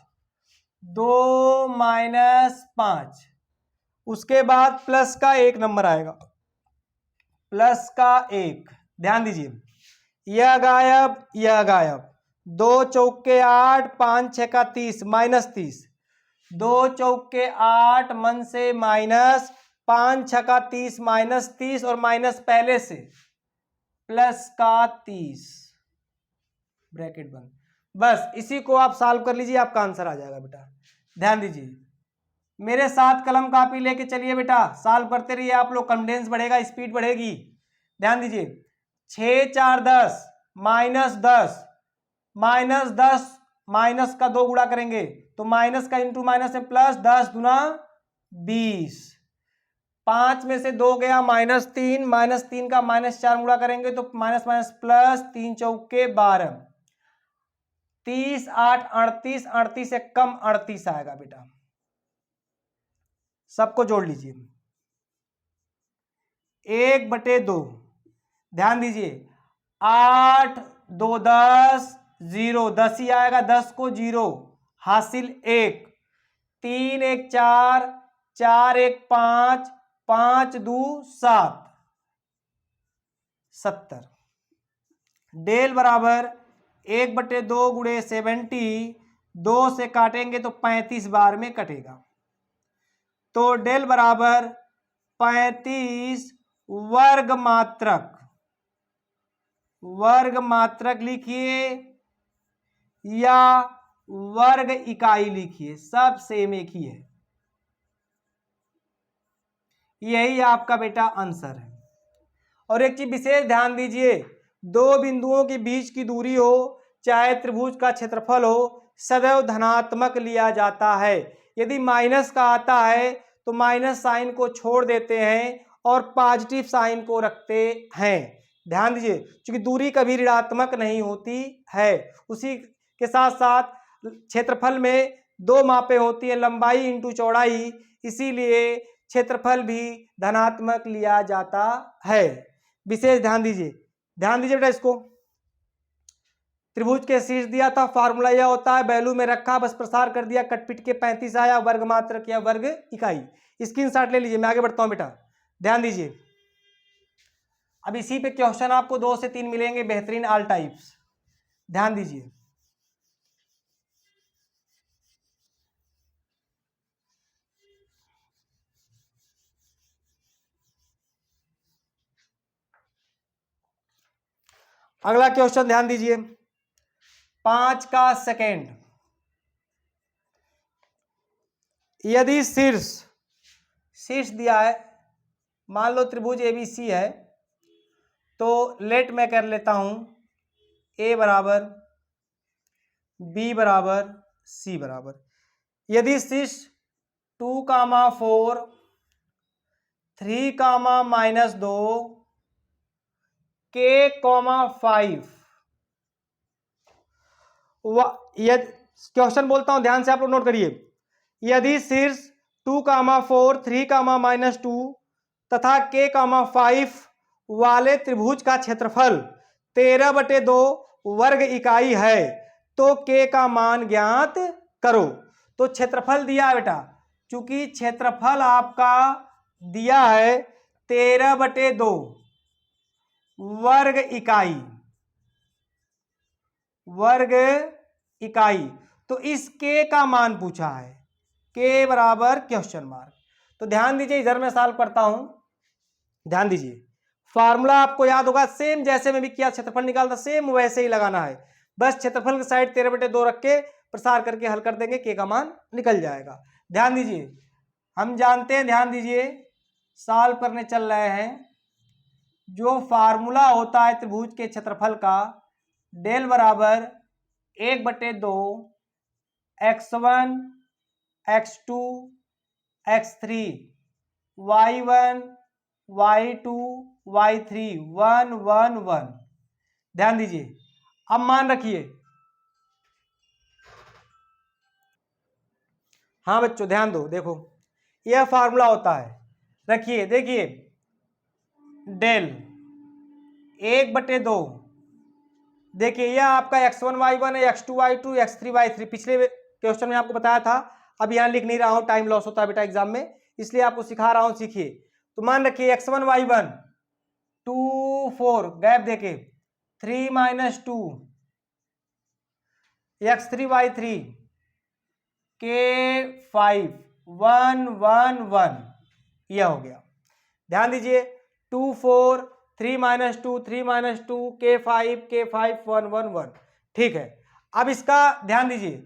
2 -5। उसके बाद प्लस का 1 नंबर आएगा, प्लस का 1, ध्यान दीजिए, यह गायब, यह गायब, 2 चौके 8 5 6 का 30 -30, 2 चौके 8 मन से माइनस, 5 6 का 30 -30, और माइनस पहले से प्लस का 30, ब्रैकेट बंद। बस इसी को आप सॉल्व कर लीजिए, आपका आंसर आ जाएगा बेटा। ध्यान दीजिए, मेरे साथ कलम कापी लेके चलिए बेटा, सॉल्व करते रहिए आप लोग, कॉन्फिडेंस बढ़ेगा, स्पीड बढ़ेगी। ध्यान दीजिए, 6 4 10 -10 -10, माइनस का 2 गुणा करेंगे तो माइनस का इंटू माइनस है प्लस, 10 दूना 20, 5 में से 2 गया -3, -3 का -4 गुणा करेंगे तो माइनस माइनस प्लस, 3 चौके 12, 30 8 38, 38 से कम 38 आएगा बेटा। सबको जोड़ लीजिए, 1/2, ध्यान दीजिए, 8 2 10 0, 10 ही आएगा, 10 को 0 हासिल 1, 3 1 4 4 1 5 5 2 7, 70। डेल बराबर 1/2 गुणे 70, 2 से काटेंगे तो 35 बार में कटेगा, तो डेल बराबर 35 वर्ग मात्रक, वर्ग मात्रक लिखिए या वर्ग इकाई लिखिए, सब सेम एक ही है, यही आपका बेटा आंसर है। और एक चीज विशेष ध्यान दीजिए, दो बिंदुओं के बीच की दूरी हो चाहे त्रिभुज का क्षेत्रफल हो, सदैव धनात्मक लिया जाता है। यदि माइनस का आता है तो माइनस साइन को छोड़ देते हैं और पॉजिटिव साइन को रखते हैं। ध्यान दीजिए, क्योंकि दूरी कभी ऋणात्मक नहीं होती है। उसी के साथ साथ क्षेत्रफल में दो मापें होती है, लंबाई इंटू चौड़ाई, इसीलिए क्षेत्रफल भी धनात्मक लिया जाता है। विशेष ध्यान दीजिए, ध्यान दीजिए बेटा इसको। त्रिभुज के शीर्ष दिया था, फार्मूला यह होता है, वैल्यू में रखा, बस प्रसार कर दिया, कटपिट के 35 आया, वर्ग मात्रक या वर्ग इकाई। स्क्रीनशॉट ले लीजिए, मैं आगे बढ़ता हूं बेटा, ध्यान दीजिए। अब इसी पे क्वेश्चन आपको 2 से 3 मिलेंगे, बेहतरीन ऑल टाइप्स। ध्यान दीजिए, अगला क्वेश्चन ध्यान दीजिए, 5 का सेकेंड। यदि शीर्ष दिया है मान लो त्रिभुज ABC है, तो लेट मैं कर लेता हूं A बराबर B बराबर C बराबर, यदि शीर्ष 2,4 3,-2 K,5 यदि क्वेश्चन बोलता हूं ध्यान से आप लोग नोट करिए, यदि शीर्ष 2,4 3,-2 तथा K,5 वाले त्रिभुज का क्षेत्रफल 13/2 वर्ग इकाई है तो K का मान ज्ञात करो। तो क्षेत्रफल दिया है बेटा, चूंकि क्षेत्रफल आपका दिया है 13/2 वर्ग इकाई, तो इस K का मान पूछा है, K बराबर क्वेश्चन मार्क। तो ध्यान दीजिए, इधर मैं सॉल्व करता हूं, ध्यान दीजिए, फार्मूला आपको याद होगा, सेम जैसे मैं भी किया क्षेत्रफल निकालता सेम वैसे ही लगाना है, बस क्षेत्रफल की साइड 13/2 रख के प्रसार करके हल कर देंगे, K का मान निकल जाएगा। ध्यान दीजिए, हम जानते हैं, ध्यान दीजिए, सॉल्व करने चल रहे हैं, जो फार्मूला होता है त्रिभुज के क्षेत्रफल का, डेल बराबर 1/2 x1 x2 x3 y1 y2 y3 1 1 1। ध्यान दीजिए, अब मान रखिए, हाँ बच्चों ध्यान दो, देखो यह फार्मूला होता है, रखिए, देखिए डेल 1/2, देखिए यह आपका x1 y1 है, x2 y2 x3 y3, पिछले क्वेश्चन में आपको बताया था, अब यहां लिख नहीं रहा हूं, टाइम लॉस होता है बेटा एग्जाम में, इसलिए आपको सिखा रहा हूं, सीखिए। तो मान रखिए x1 y1 2 4 गैप देके 3 - 2 x3 y3 K5 1 1 1, यह हो गया। ध्यान दीजिए 2 4 3 - 2 3 - 2 K5 1 1 1, ठीक है। अब इसका ध्यान दीजिए,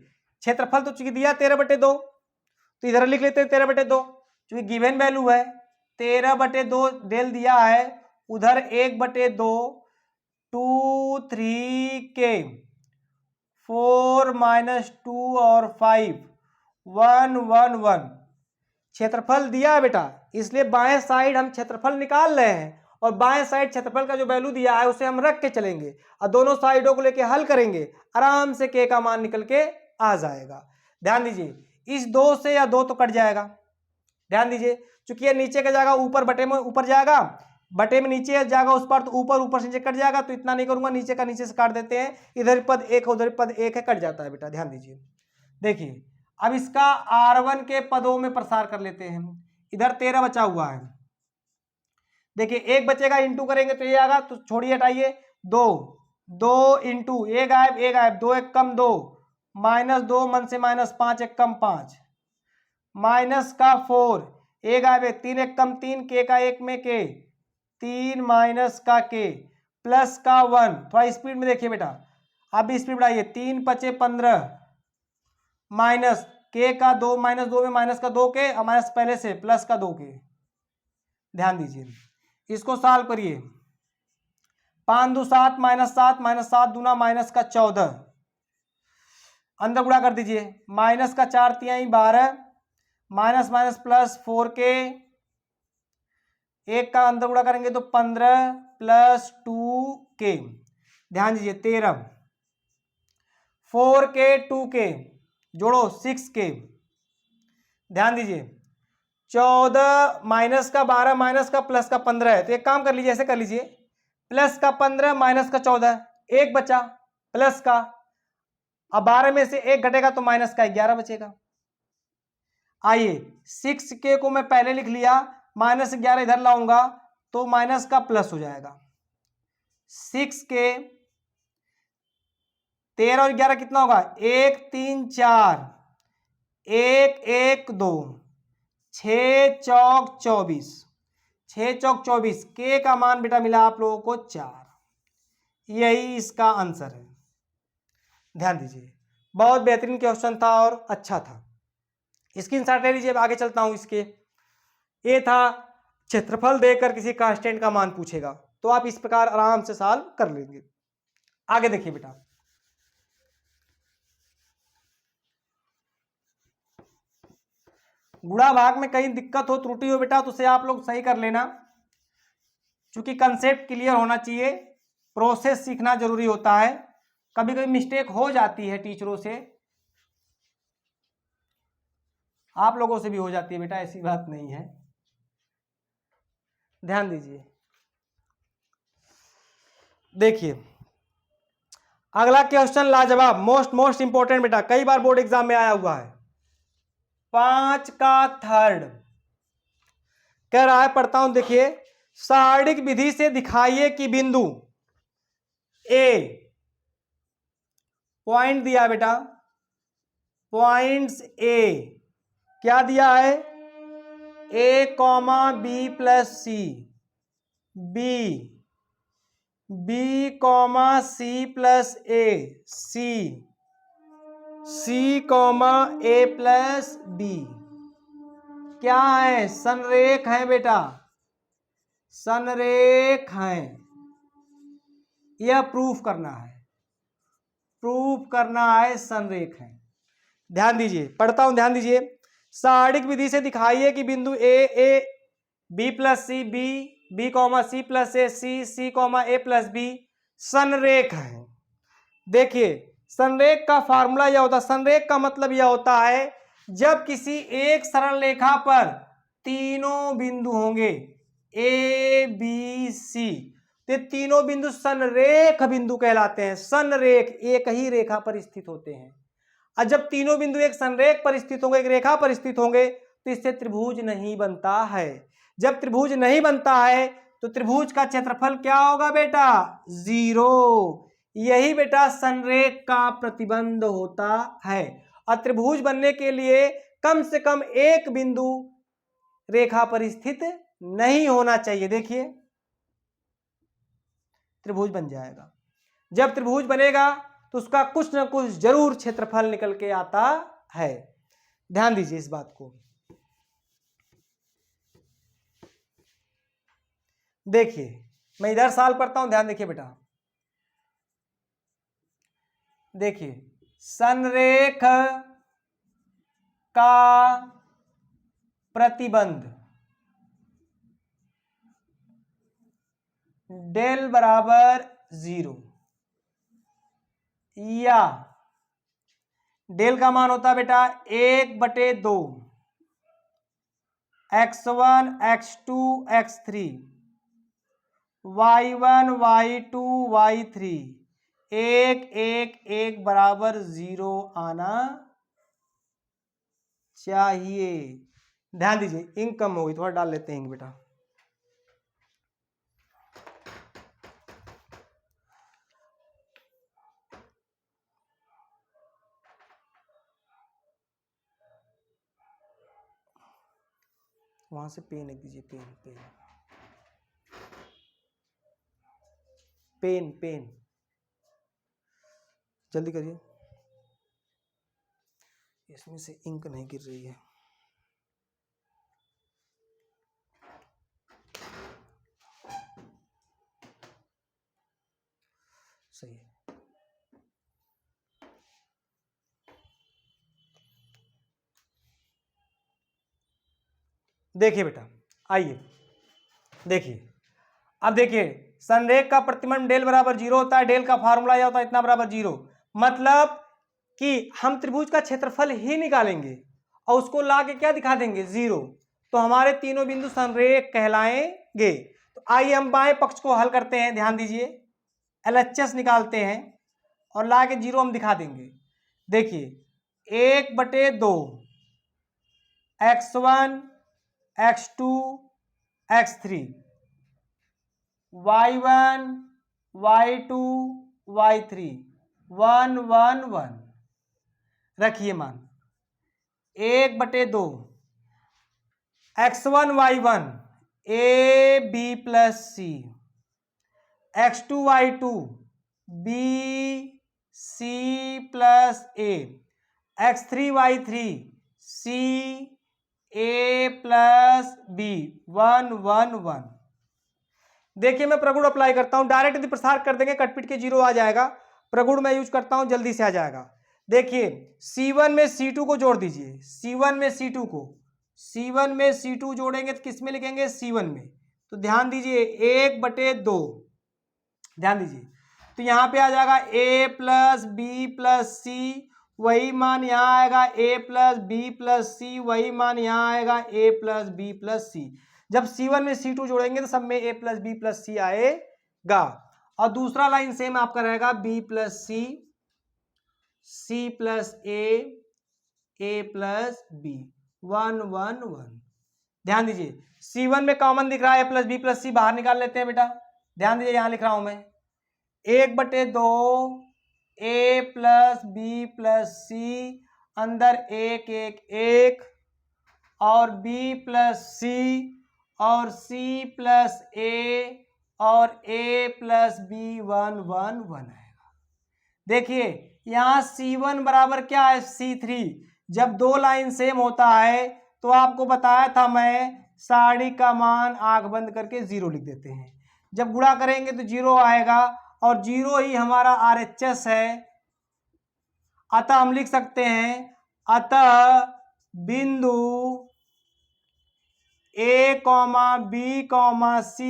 क्षेत्रफल तो चूंकि दिया 13/2, तो इधर लिख लेते हैं 13/2, चूंकि गिवन वैल्यू है 13/2, डेल दिया है, उधर 1/2 2 3 K 4 - 2 और 5 1 1 1, क्षेत्रफल दिया है बेटा, इसलिए बाएं साइड हम क्षेत्रफल निकाल रहे हैं, और बाएं साइड क्षेत्रफल का जो वैल्यू दिया है उसे हम रख के चलेंगे और दोनों साइडों को लेके हल करेंगे, आराम से K का मान निकल के आ जाएगा। ध्यान दीजिए, इस 2 से या 2 तो कट जाएगा, ध्यान दीजिए, चूंकि ये नीचे का जाएगा ऊपर, बटे में ऊपर जाएगा, बटे में नीचे जाएगा उस पर, तो ऊपर ऊपर से नीचे कट जाएगा, तो इतना नहीं करूंगा, नीचे का नीचे से काट देते हैं, इधर पद 1 है उधर पद 1 है, कट जाता है बेटा। ध्यान दीजिए, देखिए अब इसका R1 के पदों में प्रसार कर लेते हैं, इधर 13 बचा हुआ है, देखिए एक बचेगा, इंटू करेंगे तो ये आएगा, तो छोड़िए हटाइए, 2 2 इंटू, एक गायब 2 1 कम 2 -2 मन से -5 1 कम 5 माइनस का 4, एक गायब 3 1 कम 3 K का 1 में K 3 माइनस का K प्लस का 1, थोड़ा स्पीड में देखिए बेटा, आप भी स्पीड बढ़ाइए, 3 × 5 = 15 माइनस K का 2 -2 में माइनस का 2 K और माइनस पहले से प्लस का 2 K। ध्यान दीजिए, इसको सॉल्व करिए, 5 2 7 -7 -7 दूना माइनस का 14, अंदर गुणा कर दीजिए, माइनस का 4 तिहाई 12 माइनस माइनस प्लस 4K, एक का अंदर गुणा करेंगे तो 15 प्लस 2K। ध्यान दीजिए 13 4K 2K जोड़ो 6K। ध्यान दीजिए 14 माइनस का 12 माइनस का प्लस का 15 है, तो एक काम कर लीजिए, ऐसे कर लीजिए, प्लस का 15 माइनस का 14, एक बचा प्लस का, अब 12 में से एक घटेगा तो माइनस का 11 बचेगा। आइए 6K को मैं पहले लिख लिया, -11 इधर लाऊंगा तो माइनस का प्लस हो जाएगा, 6K 13 और 11 कितना होगा, 1 3 4 1 1 2 6 चौक 24, 6 चौक 24, K का मान बेटा मिला आप लोगों को 4, यही इसका आंसर है। ध्यान दीजिए, बहुत बेहतरीन क्वेश्चन था और अच्छा था, स्क्रीनशॉट ले लीजिए। आगे चलता हूं, इसके ये था क्षेत्रफल देकर किसी कांस्टेंट का मान पूछेगा तो आप इस प्रकार आराम से सॉल्व कर लेंगे। आगे देखिए बेटा, गुणा भाग में कहीं दिक्कत हो त्रुटि हो बेटा तो उसे आप लोग सही कर लेना, क्योंकि कंसेप्ट क्लियर होना चाहिए, प्रोसेस सीखना जरूरी होता है। कभी कभी मिस्टेक हो जाती है टीचरों से, आप लोगों से भी हो जाती है बेटा, ऐसी बात नहीं है, ध्यान दीजिए। देखिए अगला क्वेश्चन लाजवाब, मोस्ट इंपोर्टेंट बेटा, कई बार बोर्ड एग्जाम में आया हुआ है। 5 का थर्ड कह रहा है, पढ़ता हूं, देखिए, सारणिक विधि से दिखाइए कि बिंदु ए, पॉइंट दिया बेटा, पॉइंट्स ए क्या दिया है, ए comma B plus c, b comma c plus a, c comma a plus B, क्या है, संरेख है बेटा, संरेख है, यह प्रूफ करना है, संरेख है। ध्यान दीजिए, पढ़ता हूं, ध्यान दीजिए, सारणिक विधि से दिखाइए कि बिंदु a b plus c, b comma c plus a, c comma a plus b संरेख है। देखिए संरेख का फार्मूला यह होता है, संरेख का मतलब यह होता है जब किसी एक सरल रेखा पर तीनों बिंदु होंगे ए बी सी, तो तीनों बिंदु संरेख बिंदु कहलाते हैं। संरेख एक ही रेखा पर स्थित होते हैं, और जब तीनों बिंदु एक संरेख पर स्थित होंगे, एक रेखा पर स्थित होंगे, तो इससे त्रिभुज नहीं बनता है। जब त्रिभुज नहीं बनता है तो त्रिभुज का क्षेत्रफल क्या होगा बेटा, 0। यही बेटा संरेख का प्रतिबंध होता है। और त्रिभुज बनने के लिए कम से कम एक बिंदु रेखा पर स्थित नहीं होना चाहिए। देखिए त्रिभुज बन जाएगा, जब त्रिभुज बनेगा तो उसका कुछ ना कुछ जरूर क्षेत्रफल निकल के आता है। ध्यान दीजिए इस बात को। देखिए मैं इधर सवाल पढ़ता हूं, ध्यान देखिए बेटा, देखिए संरेख का प्रतिबंध डेल बराबर 0, या डेल का मान होता है बेटा 1/2 x1 x2 x3 y1 y2 y3 1 बराबर 0 आना चाहिए। ध्यान दीजिए, इंक कम हो गई, थोड़ा डाल लेते हैं बेटा। वहां से पेन लिख दीजिए, पेन जल्दी करिए, इसमें से इंक नहीं गिर रही है। सही है। देखिए बेटा, आइए देखिए, अब देखिए संरेख का प्रतिबंध डेल बराबर 0 होता है। डेल का फार्मूला यह होता है इतना बराबर 0, मतलब कि हम त्रिभुज का क्षेत्रफल ही निकालेंगे और उसको ला के क्या दिखा देंगे, 0, तो हमारे तीनों बिंदु संरेख कहलाएंगे। तो आइए हम बाएं पक्ष को हल करते हैं, ध्यान दीजिए, LHS निकालते हैं और ला के 0 हम दिखा देंगे। देखिए 1/2 x1 x2 x3 y1 y2 y3 1 1 1, रखिए मान 1/2 x1 y1 a b plus c, x2 y2 b c plus a, x3 y3 c a plus b 1 1 1। देखिए मैं प्रगुण अप्लाई करता हूं, डायरेक्ट यदि प्रसार कर देंगे कटपिट के 0 आ जाएगा। प्रगुण मैं यूज करता हूं, जल्दी से आ जाएगा। देखिए C1 में C2 को जोड़ दीजिए, C1 में C2 को, C1 में C2 जोड़ेंगे तो किस में लिखेंगे? C1 में। तो ध्यान दीजिए 1/2, ध्यान दीजिए, तो यहां पे आ जाएगा a plus b plus c, वही मान यहां आएगा a plus b plus c, वही मान यहां आएगा a plus b plus c. जब C1 में C2 जोड़ेंगे तो सब में a plus b plus c आएगा। और दूसरा लाइन सेम आपका रहेगा b plus c, c plus a plus b 1 1 1। ध्यान दीजिए C1 में कॉमन दिख रहा है a प्लस बी प्लस सी, बाहर निकाल लेते हैं बेटा। ध्यान दीजिए यहां लिख रहा हूं मैं 1/2 a प्लस बी प्लस सी, अंदर 1 1 1, और b प्लस सी और c प्लस a और a प्लस बी 1 1 1 आएगा। देखिए यहां C1 बराबर क्या है? C3। जब दो लाइन सेम होता है तो आपको बताया था मैं, साड़ी का मान आंख बंद करके 0 लिख देते हैं। जब गुणा करेंगे तो 0 आएगा, और 0 ही हमारा RHS है। अतः हम लिख सकते हैं, अतः बिंदु A, B, C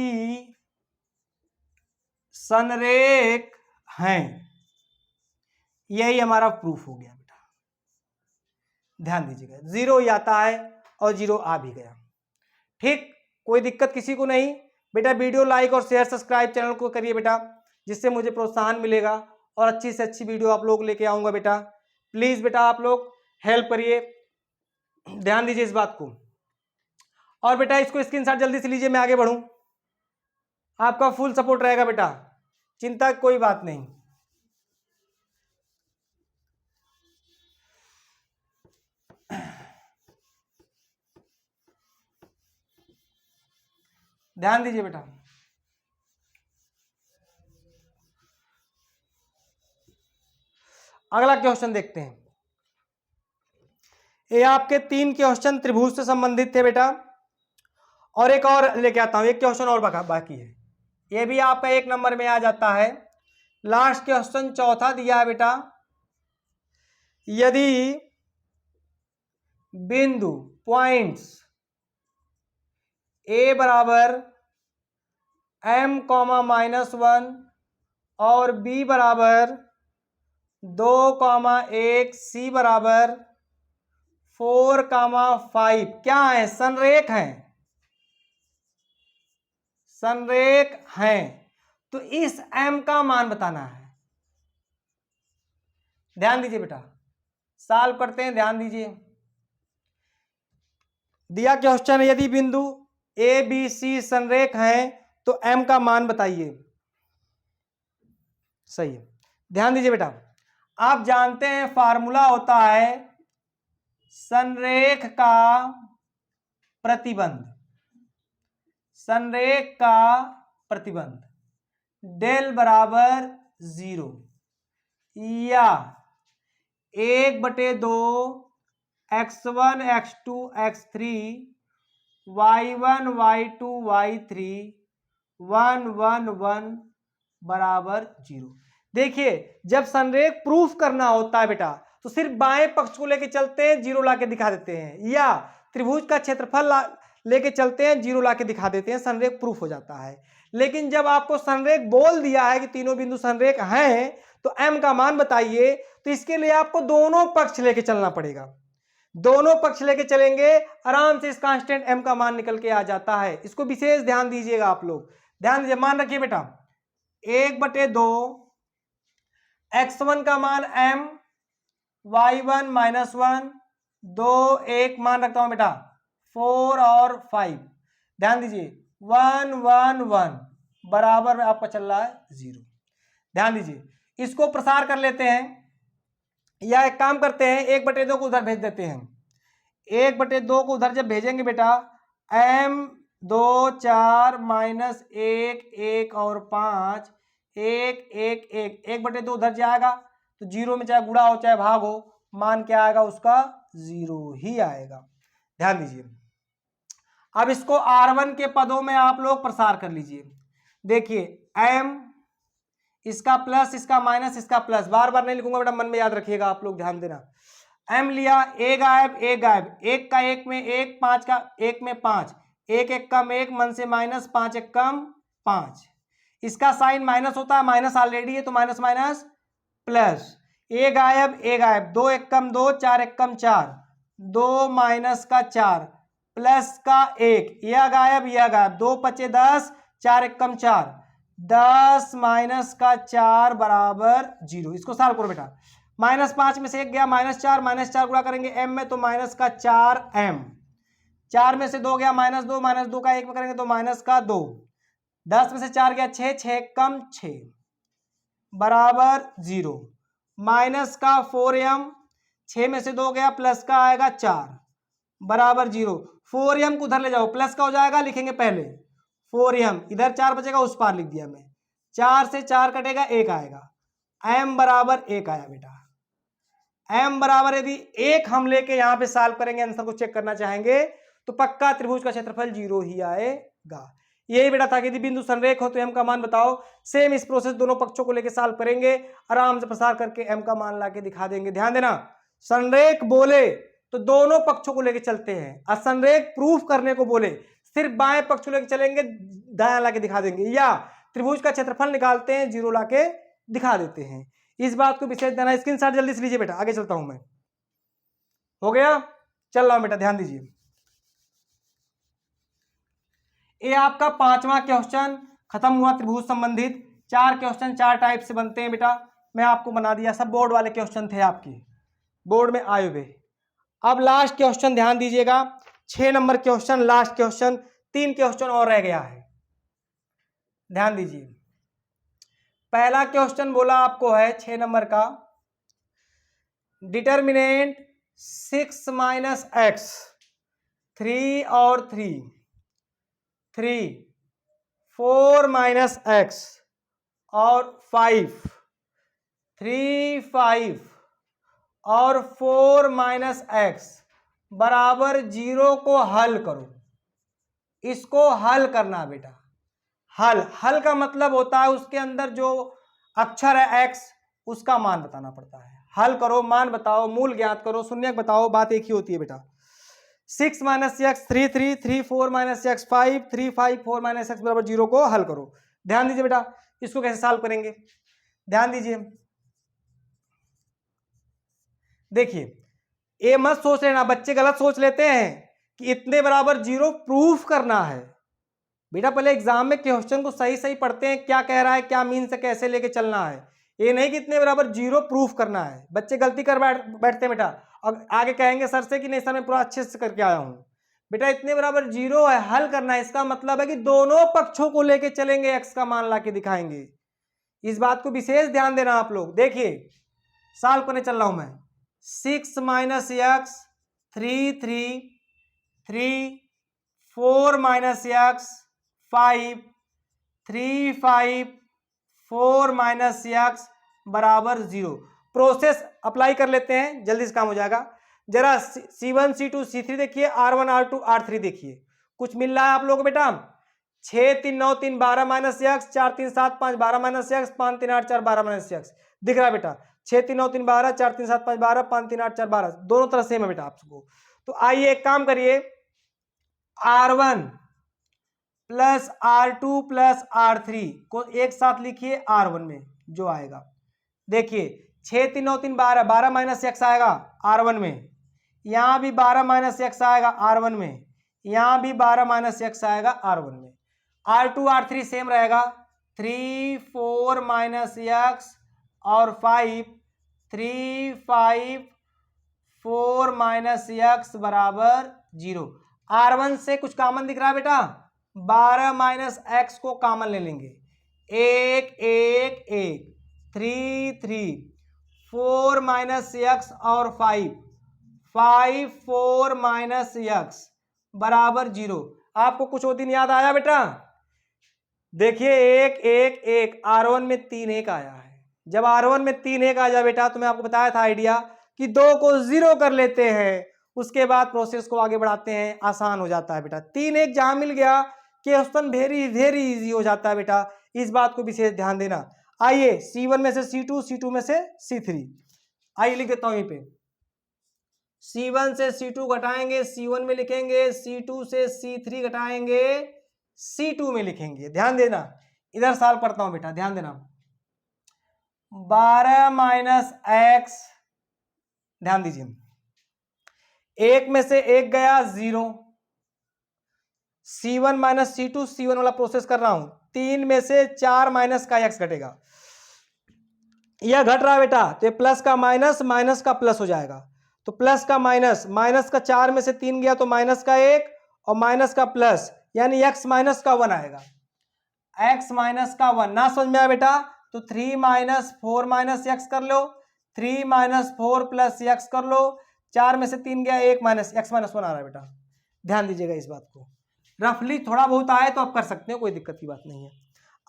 संरेख हैं। यही हमारा प्रूफ हो गया बेटा। ध्यान दीजिएगा 0 ही आता है और 0 आ भी गया। ठीक, कोई दिक्कत किसी को नहीं बेटा। वीडियो लाइक और शेयर सब्सक्राइब चैनल को करिए बेटा, जिससे मुझे प्रोत्साहन मिलेगा और अच्छी से अच्छी वीडियो आप लोग लेके आऊंगा बेटा। प्लीज बेटा आप लोग हेल्प करिए, ध्यान दीजिए इस बात को। और बेटा इसको स्क्रीनशॉट जल्दी से लीजिए, मैं आगे बढ़ूं। आपका फुल सपोर्ट रहेगा बेटा, चिंता की कोई बात नहीं। ध्यान दीजिए बेटा, अगला क्वेश्चन देखते हैं। ये आपके 3 क्वेश्चन त्रिभुज से संबंधित थे बेटा, और एक और लेके आता हूं, एक क्वेश्चन और बाकी है, ये भी आपका 1 नंबर में आ जाता है। लास्ट क्वेश्चन चौथा दिया है बेटा, यदि बिंदु पॉइंट्स A बराबर m,-1 और B बराबर 2,1, C बराबर 4,5 क्या है? संरेख हैं, संरेख हैं। तो इस m का मान बताना है। ध्यान दीजिए बेटा, सॉल्व करते हैं, ध्यान दीजिए। दिया क्वेश्चन, यदि बिंदु A B C संरेख हैं तो m का मान बताइए। सही है, ध्यान दीजिए बेटा, आप जानते हैं फार्मूला होता है संरेख का प्रतिबंध, संरेख का प्रतिबंध डेल बराबर 0 या 1/2 x1 x2 x3 y1 y2 y3 1 1 1 बराबर 0। देखिए जब संरेख प्रूफ करना होता है बेटा तो सिर्फ बाएं पक्ष को लेके चलते हैं, 0 लाके दिखा देते हैं, या त्रिभुज का क्षेत्रफल लेके चलते हैं, 0 लाके दिखा देते हैं, संरेख प्रूफ हो जाता है। लेकिन जब आपको संरेख बोल दिया है कि तीनों बिंदु संरेख हैं तो m का मान बताइए, तो इसके लिए आपको दोनों पक्ष लेके चलना पड़ेगा। दोनों पक्ष लेके चलेंगे, आराम से इस कांस्टेंट m का मान निकल के आ जाता है। इसको विशेष ध्यान दीजिएगा आप लोग, ध्यान दीजिए, मान रखिए बेटा 1/2 x1 का मान m, y1 -1, 2 1 मान रखता हूं बेटा 4 और 5। ध्यान दीजिए 1 1 1 बराबर में आपका चल रहा है 0। ध्यान दीजिए, इसको प्रसार कर लेते हैं, या एक काम करते हैं 1/2 को उधर भेज देते हैं। 1/2 को उधर जब भेजेंगे बेटा, m 2 4 -1 1 और 5 1 1 1 1/2 उधर जाएगा तो 0 में चाहे गुणा हो चाहे भाग हो, मान क्या आएगा उसका 0 ही आएगा। ध्यान दीजिए। अब इसको R1 के पदों में आप लोग प्रसार कर लीजिए। देखिए m, इसका प्लस, इसका माइनस, इसका प्लस, बार बार नहीं लिखूंगा बेटा, मन में याद रखिएगा आप लोग, ध्यान देना। m लिया, a गायब, a गायब, एक का एक में एक, पांच का एक में पांच, एक एक कम एक, मन से माइनस, पांच एक कम पांच। इसका साइन माइनस होता है, माइनस ऑलरेडी है तो माइनस माइनस प्लस, a गायब, a गायब, दो एक कम दो, चार एक कम चार, दो माइनस का चार प्लस का एक, यह गायब, यह गायब, दो पचे 10, चार एक कम चार, 10 माइनस का 4 बराबर 0। इसको सॉल्व करो बेटा। -5 में से एक गया, -4 गुणा करेंगे m में तो माइनस का 4m, 4 में से 2 गया, -2 का 1 में करेंगे तो माइनस का 2, 10 में से 4 गया 6, 6 कम 6 बराबर 0, माइनस का 4m, 6 में से 2 गया, प्लस का आएगा 4 बराबर 0, 4m को उधर ले जाओ, प्लस का हो जाएगा, लिखेंगे पहले 4m, इधर 4 बचेगा, उस पार लिख दिया मैं, 4 से 4 कटेगा, 1 आएगा, m बराबर 1 आया बेटा। m बराबर यदि 1 हम लेके यहां पे सॉल्व करेंगे, आंसर को चेक करना चाहेंगे तो पक्का त्रिभुज का क्षेत्रफल 0 ही आएगा। यही बेटा था कि यदि बिंदु संरेख हो तो m का मान बताओ। सेम इस प्रोसेस दोनों पक्षों को लेके सॉल्व करेंगे, आराम से प्रसार करके m का मान लाके दिखा देंगे। ध्यान देना, संरेख बोले तो दोनों पक्षों को लेके चलते हैं, असंरेख प्रूफ करने को बोले सिर्फ बाएं पक्ष को लेके चलेंगे, दायां लाके दिखा देंगे, या त्रिभुज का क्षेत्रफल निकालते हैं 0 लाके दिखा देते हैं। इस बात को विशेष देना, स्क्रीनशॉट जल्दी से लीजिए बेटा, आगे चलता हूं मैं। हो गया, चल रहा हूं बेटा, ध्यान दीजिए। ये आपका 5वां क्वेश्चन खत्म हुआ त्रिभुज संबंधित। 4 क्वेश्चन 4 टाइप से बनते हैं बेटा, मैं आपको बना दिया, सब बोर्ड वाले क्वेश्चन थे आपके बोर्ड में आए हुए। अब लास्ट क्वेश्चन ध्यान दीजिएगा, 6 number question, last question, 3 question और रह गया है, ध्यान दीजिए। पहला क्वेश्चन बोला आपको है 6 नंबर का, डिटर्मिनेंट 6 माइनस एक्स, 3 और 3, 4 माइनस एक्स और 5, 3, 5 और 4 माइनस एक्स बराबर 0 को हल करो। इसको हल करना बेटा, हल का मतलब होता है उसके अंदर जो अक्षर है x, उसका मान बताना पड़ता है। हल करो, मान बताओ, मूल ज्ञात करो, शून्यक बताओ, बात एक ही होती है बेटा। 6 minus x 3, 3, 3, 4 minus x 5, 3, 5, 4 minus x बराबर 0 को हल करो। ध्यान दीजिए बेटा, इसको कैसे सॉल्व करेंगे, ध्यान दीजिए। देखिए, ये मत सोच लेना, बच्चे गलत सोच लेते हैं कि इतने बराबर 0 प्रूफ करना है। बेटा पहले एग्जाम में क्वेश्चन को सही सही पढ़ते हैं, क्या कह रहा है, क्या मीन से कैसे लेके चलना है, ये नहीं कि इतने बराबर 0 प्रूफ करना है। बच्चे गलती कर बैठते हैं बेटा, और आगे कहेंगे सर से कि नहीं सर मैं पूरा अच्छे से करके आया हूं। बेटा इतने बराबर 0 है, हल करना है, इसका मतलब है कि दोनों पक्षों को लेके चलेंगे, x का मान लाके दिखाएंगे। इस बात को विशेष ध्यान देना आप लोग। देखिए सॉल्व करने चल रहा हूं मैं, 6 minus x 3, 3, 3, 4 minus x 5, 3, 5, 4 minus x बराबर 0। प्रोसेस अप्लाई कर लेते हैं, जल्दी से काम हो जाएगा। जरा C1, C2, C3 देखिए, R1, R2, R3 देखिए, कुछ मिल रहा है आप लोग को बेटा। 6, 3, 9, 3, 12 minus x, 4, 3, 7, 5, 12 minus x, 5, 3, 8, 4, 12 minus x दिख रहा है बेटा। 6, 3, 9, 3, 12, 4, 3, 7, 5, 12, 5, 3, 8, 4, 12 दोनों तरह सेम है बेटा आप सबको। तो आइए एक काम करिए, R1 plus R2 plus R3 को एक साथ लिखिए R1 में, जो आएगा देखिए 6, 3, 9, 3, 12, 12 माइनस एक्स आएगा R1 में, यहां भी 12 माइनस एक्स आएगा R1 में, यहां भी 12 माइनस एक्स आएगा R1 में। R2 R3 सेम रहेगा, 3, 4 माइनस एक्स और 5, 3, 5, 4 माइनस एक्स बराबर 0। R1 से कुछ कॉमन दिख रहा है बेटा, 12 माइनस एक्स को कॉमन ले लेंगे, 1, 1, 1, 3, 3, 4 माइनस एक्स और 5, 5, 4 माइनस एक्स बराबर 0। आपको कुछ वो दिन याद आया बेटा? देखिए 1, 1, 1, R1 में 3, 1 आया है। जब R1 में 3, 1 आ जाए बेटा, तो मैं आपको बताया था आइडिया कि 2 को 0 कर लेते हैं, उसके बाद प्रोसेस को आगे बढ़ाते हैं, आसान हो जाता है बेटा। 3 1 जहां मिल गया क्वेश्चन वेरी वेरी इजी हो जाता है बेटा, इस बात को विशेष ध्यान देना। आइए C1 में से C2, C2 में से C3, आइए लिख देता हूं यहीं पे। C1 से C2 घटाएंगे C1 में लिखेंगे, C2 से C3 घटाएंगे C2 में लिखेंगे। ध्यान देना, इधर साल पढ़ता हूं बेटा, ध्यान देना। 12 माइनस एक्स, ध्यान दीजिए, एक में से एक गया 0, C1 माइनस C2, C1 वाला प्रोसेस कर रहा हूं। 3 में से 4 माइनस का x घटेगा, यह घट रहा है बेटा, तो ये प्लस का माइनस, माइनस का प्लस हो जाएगा। तो प्लस का माइनस, माइनस का 4 में से 3 गया तो माइनस का 1 और माइनस का प्लस, यानी x माइनस का 1 आएगा। x माइनस का 1 ना समझ में आया बेटा तो 3 माइनस 4 माइनस एक्स कर लो, 3 माइनस 4 प्लस एक्स कर लो, 4 में से 3 गया 1 माइनस x माइनस 1 आ रहा है बेटा। ध्यान दीजिएगा इस बात को, रफली थोड़ा बहुत आए तो आप कर सकते हो, कोई दिक्कत की बात नहीं है।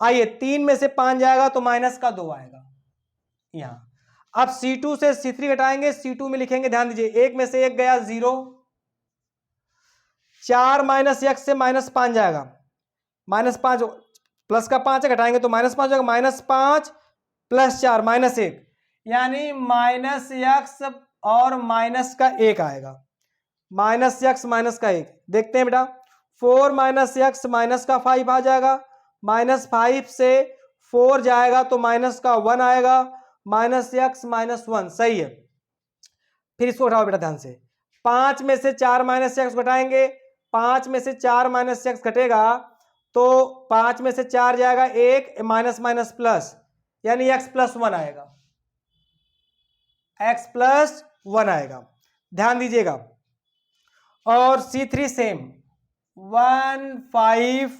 आइए 3 में से 5 जाएगा तो माइनस का 2 आएगा यहां। अब C2 से C3 घटाएंगे, C2 में लिखेंगे, ध्यान दीजिए, 1 में से 1 गया 0, 4 माइनस x से माइनस 5 जाएगा, माइनस 5 प्लस का 5 घटाएंगे तो माइनस 5 जाएगा, माइनस 5 प्लस 4 माइनस 1, यानी माइनस x और माइनस का 1 आएगा, माइनस x माइनस का 1। देखते हैं बेटा, 4 माइनस x माइनस का 5 आ जाएगा, माइनस 5 से 4 जाएगा तो माइनस का 1 आएगा, माइनस x माइनस 1, सही है। फिर इसको उठाओ बेटा ध्यान से, 5 में से 4 माइनस एक्स घटाएंगे, 5 में से 4 माइनस एक्स घटेगा तो 5 में से 4 जाएगा 1, माइनस माइनस प्लस, यानी x प्लस 1 आएगा, x प्लस 1 आएगा, ध्यान दीजिएगा। और C3 सेम, 1 5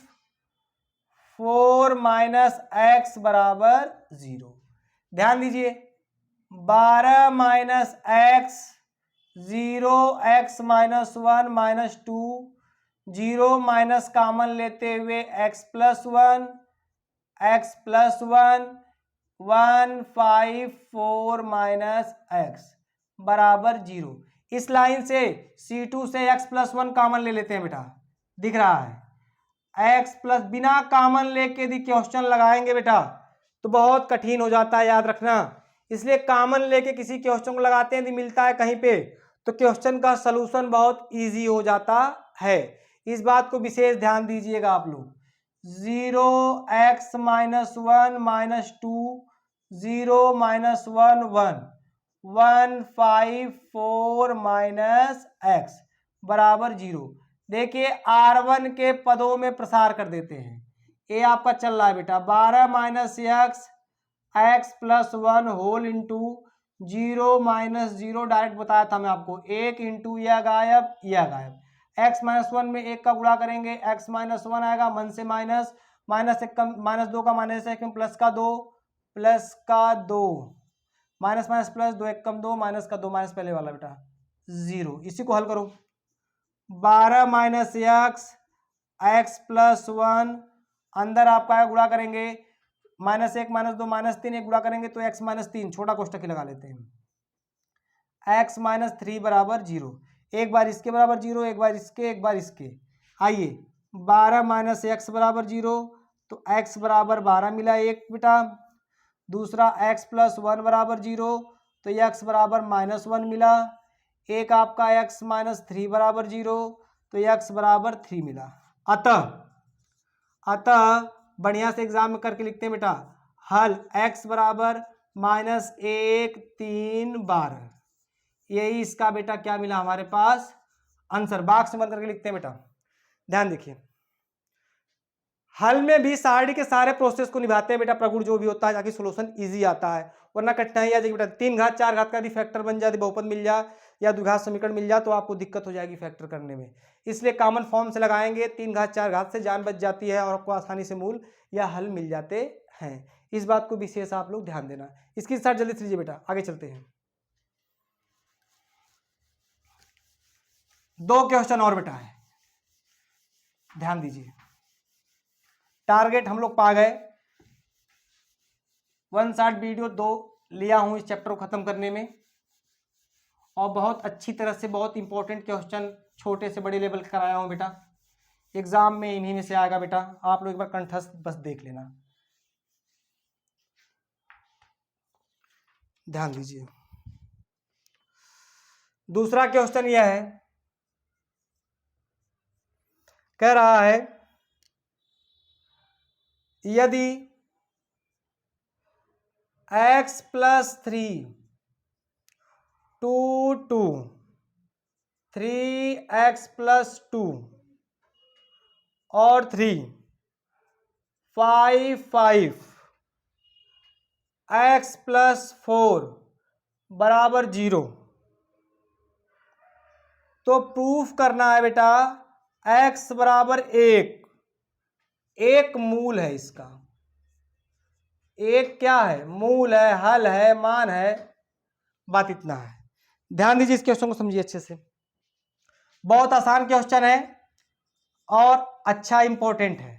4 माइनस एक्स बराबर 0। ध्यान दीजिए, 12 minus x 0, x minus 1 minus 2, 0 minus common लेते हुए x plus 1, x plus 1, 1 5 4 minus x बराबर 0। इस लाइन से C2 से x प्लस 1 कॉमन ले लेते हैं बेटा, दिख रहा है, x प्लस, बिना कॉमन लेके यदि क्वेश्चन लगाएंगे बेटा तो बहुत कठिन हो जाता है, याद रखना। इसलिए कॉमन लेके किसी क्वेश्चन को लगाते हैं, यदि मिलता है कहीं पे तो क्वेश्चन का सलूशन बहुत इजी हो जाता है, इस बात को विशेष ध्यान दीजिएगा आप लोग। 0 x minus 1 minus 2, 0 minus 1 1, 1 5 4 minus x बराबर 0। देखिए R1 के पदों में प्रसार कर देते हैं, ये आपका चल रहा है बेटा, 12 minus x plus 1 whole into 0 minus 0, direct बताया था मैं आपको, 1 इंटू यह गायब, यह गायब, x माइनस 1 में 1 का गुणा करेंगे, x माइनस 1 आएगा, मन से माइनस, माइनस 1 कम, माइनस 2 का माइनस 1 प्लस का 2, प्लस का 2, माइनस माइनस प्लस, 2 1 कम 2, माइनस का 2, माइनस पहले वाला बेटा 0। इसी को हल करो, 12 माइनस एक्स प्लस 1, अंदर आपका गुणा करेंगे, माइनस 1 माइनस 2 माइनस 3, 1 गुणा करेंगे तो x माइनस 3, छोटा कोष्टक ही लगा लेते हैं, x माइनस 3 बराबर 0। एक बार इसके बराबर 0, एक बार इसके, एक बार इसके। आइए 12 माइनस एक्स बराबर 0, तो x बराबर 12 मिला एक बेटा, दूसरा x प्लस 1 बराबर 0, तो x बराबर माइनस 1 मिला, एक आपका x माइनस 3 बराबर 0, तो x बराबर 3 मिला। अतः बढ़िया से एग्जाम में करके लिखते हैं बेटा, हल x बराबर माइनस 1 3 12, यही इसका बेटा क्या मिला हमारे पास आंसर। बॉक्स में बंद करके लिखते हैं बेटा, ध्यान देखिए, हल में भी सारे के सारे प्रोसेस को निभाते हैं बेटा प्रगुण जो भी होता है, ताकि सोल्यूशन इजी आता है, वरना कठिनाई आ जाएगी बेटा। 3 घात 4 घात का यदि फैक्टर बन जाए, बहुपद मिल जाए या द्विघात समीकरण मिल जाए तो आपको दिक्कत हो जाएगी फैक्टर करने में, इसलिए कॉमन फॉर्म से लगाएंगे, 3 घात 4 घात से जान बच जाती है और आपको आसानी से मूल या हल मिल जाते हैं। इस बात को विशेष आप लोग ध्यान देना। इसकी स्टार्ट जल्दी से लीजिए बेटा, आगे चलते हैं। 2 क्वेश्चन और बेटा है, ध्यान दीजिए, टारगेट हम लोग पा गए, 1 शॉट वीडियो 2 लिया हूं इस चैप्टर को खत्म करने में, और बहुत अच्छी तरह से बहुत इंपॉर्टेंट क्वेश्चन छोटे से बड़े लेवल का कराया हूँ बेटा। एग्जाम में इन्हीं में से आएगा बेटा, आप लोग एक बार कंठस्थ बस देख लेना, ध्यान दीजिए। दूसरा क्वेश्चन यह है, कह रहा है यदि x + 3 2 2 3x + 2 और 3 5 5 x + 4 बराबर 0, तो प्रूफ करना है बेटा x बराबर 1, एक मूल है इसका, एक क्या है, मूल है, हल है, मान है, बात इतना है। ध्यान दीजिए, इस क्वेश्चन को समझिए अच्छे से, बहुत आसान क्वेश्चन है और अच्छा इंपॉर्टेंट है।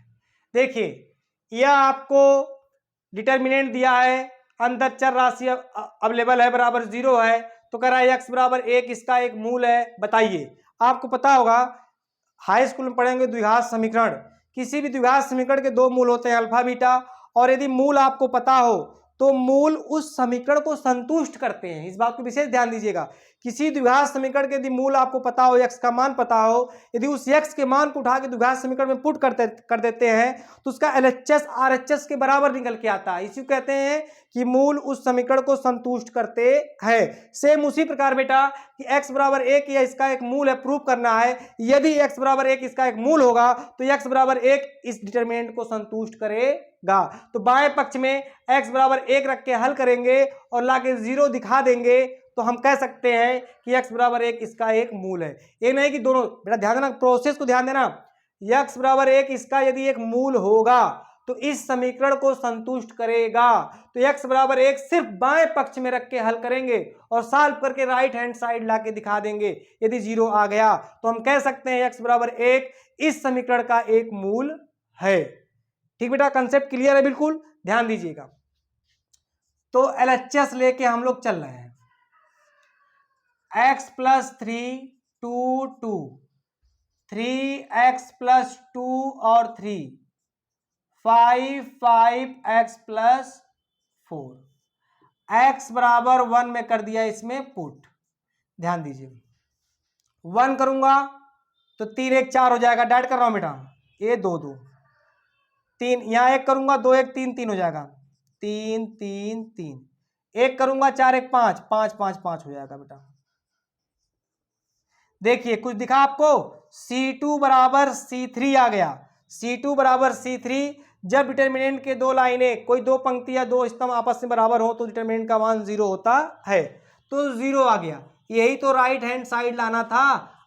देखिए, यह आपको डिटर्मिनेंट दिया है, अंदर चर राशि अवेलेबल है, बराबर 0 है, तो कह रहा है x बराबर 1 इसका एक मूल है, बताइए। आपको पता होगा हाई स्कूल में पढ़ेंगे द्विघात समीकरण, किसी भी द्विघात समीकरण के दो मूल होते हैं, अल्फा बीटा, और यदि मूल आपको पता हो तो मूल उस समीकरण को संतुष्ट करते हैं, इस बात को विशेष ध्यान दीजिएगा। किसी द्विघात समीकरण के यदि मूल आपको पता हो, x का मान पता हो, यदि उस x के मान को उठा के द्विघात समीकरण में पुट कर देते हैं तो उसका LHS RHS के बराबर निकल के आता है, इसी को कहते हैं कि मूल उस समीकरण को संतुष्ट करते हैं। सेम उसी प्रकार बेटा कि x बराबर 1 या इसका एक मूल है, प्रूफ करना है, यदि x बराबर 1 इसका एक मूल होगा तो x बराबर 1 इस डिटरमिनेंट को संतुष्ट करेगा। तो बाएं पक्ष में x बराबर 1 रख के हल करेंगे और लाके 0 दिखा देंगे, तो हम कह सकते हैं कि x बराबर 1 इसका एक मूल है। ये नहीं कि दोनों, बेटा ध्यान देना, प्रोसेस को ध्यान देना, x बराबर 1 इसका यदि एक मूल होगा तो इस समीकरण को संतुष्ट करेगा, तो x बराबर 1 सिर्फ बाएं पक्ष में रख के हल करेंगे और सॉल्व करके राइट हैंड साइड लाके दिखा देंगे। यदि 0 आ गया तो हम कह सकते हैं x बराबर 1 इस समीकरण का एक मूल है। ठीक बेटा, कंसेप्ट क्लियर है, बिल्कुल ध्यान दीजिएगा। तो LHS लेके हम लोग चल रहे हैं, x + 3 2 2 3x + 2 और 3 5 5x + 4, x बराबर 1 में कर दिया इसमें पुट। ध्यान दीजिए, 1 करूंगा तो 3 1 4 हो जाएगा, डाइट कर रहा हूं बेटा, ये 2 2 3, यहां 1 करूंगा 2 1 3 3 हो जाएगा, 3 3 3, 1 करूंगा 4 1 5 5 5 5 हो जाएगा बेटा। देखिए कुछ दिखा आपको, C2 बराबर C3 आ गया, C2 बराबर C3, जब डिटर्मिनेंट के दो लाइनें, कोई दो पंक्ति या दो स्तंभ आपस में बराबर हो तो डिटर्मिनेंट का मान 0 होता है, तो 0 आ गया, यही तो राइट हैंड साइड लाना था।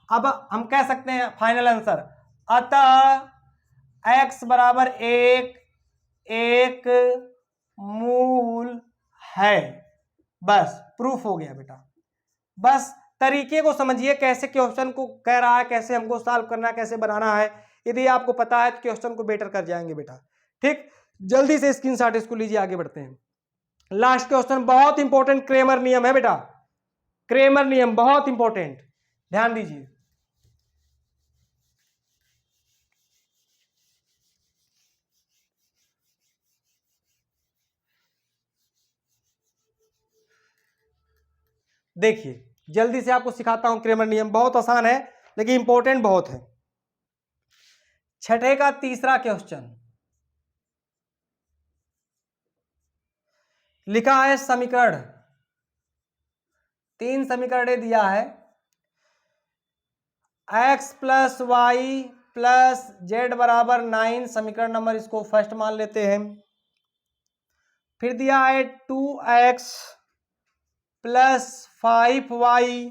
अब हम कह सकते हैं फाइनल आंसर, अतः x बराबर 1 एक मूल है, बस प्रूफ हो गया बेटा। बस तरीके को समझिए, कैसे क्वेश्चन को कह रहा है, कैसे हमको सॉल्व करना है, कैसे बनाना है, यदि आपको पता है तो क्वेश्चन को बेटर कर जाएंगे बेटा। ठीक, जल्दी से स्क्रीनशॉट इसको लीजिए, आगे बढ़ते हैं। लास्ट क्वेश्चन बहुत इंपॉर्टेंट, क्रेमर नियम है बेटा, क्रेमर नियम बहुत इंपॉर्टेंट, ध्यान दीजिए। देखिए जल्दी से आपको सिखाता हूं, क्रेमर नियम बहुत आसान है लेकिन इंपॉर्टेंट बहुत है। छठे का तीसरा क्वेश्चन लिखा है, समीकरण 3 समीकरण दिया है, x + y + z बराबर 9, समीकरण नंबर इसको फर्स्ट मान लेते हैं। फिर दिया है 2x + 5y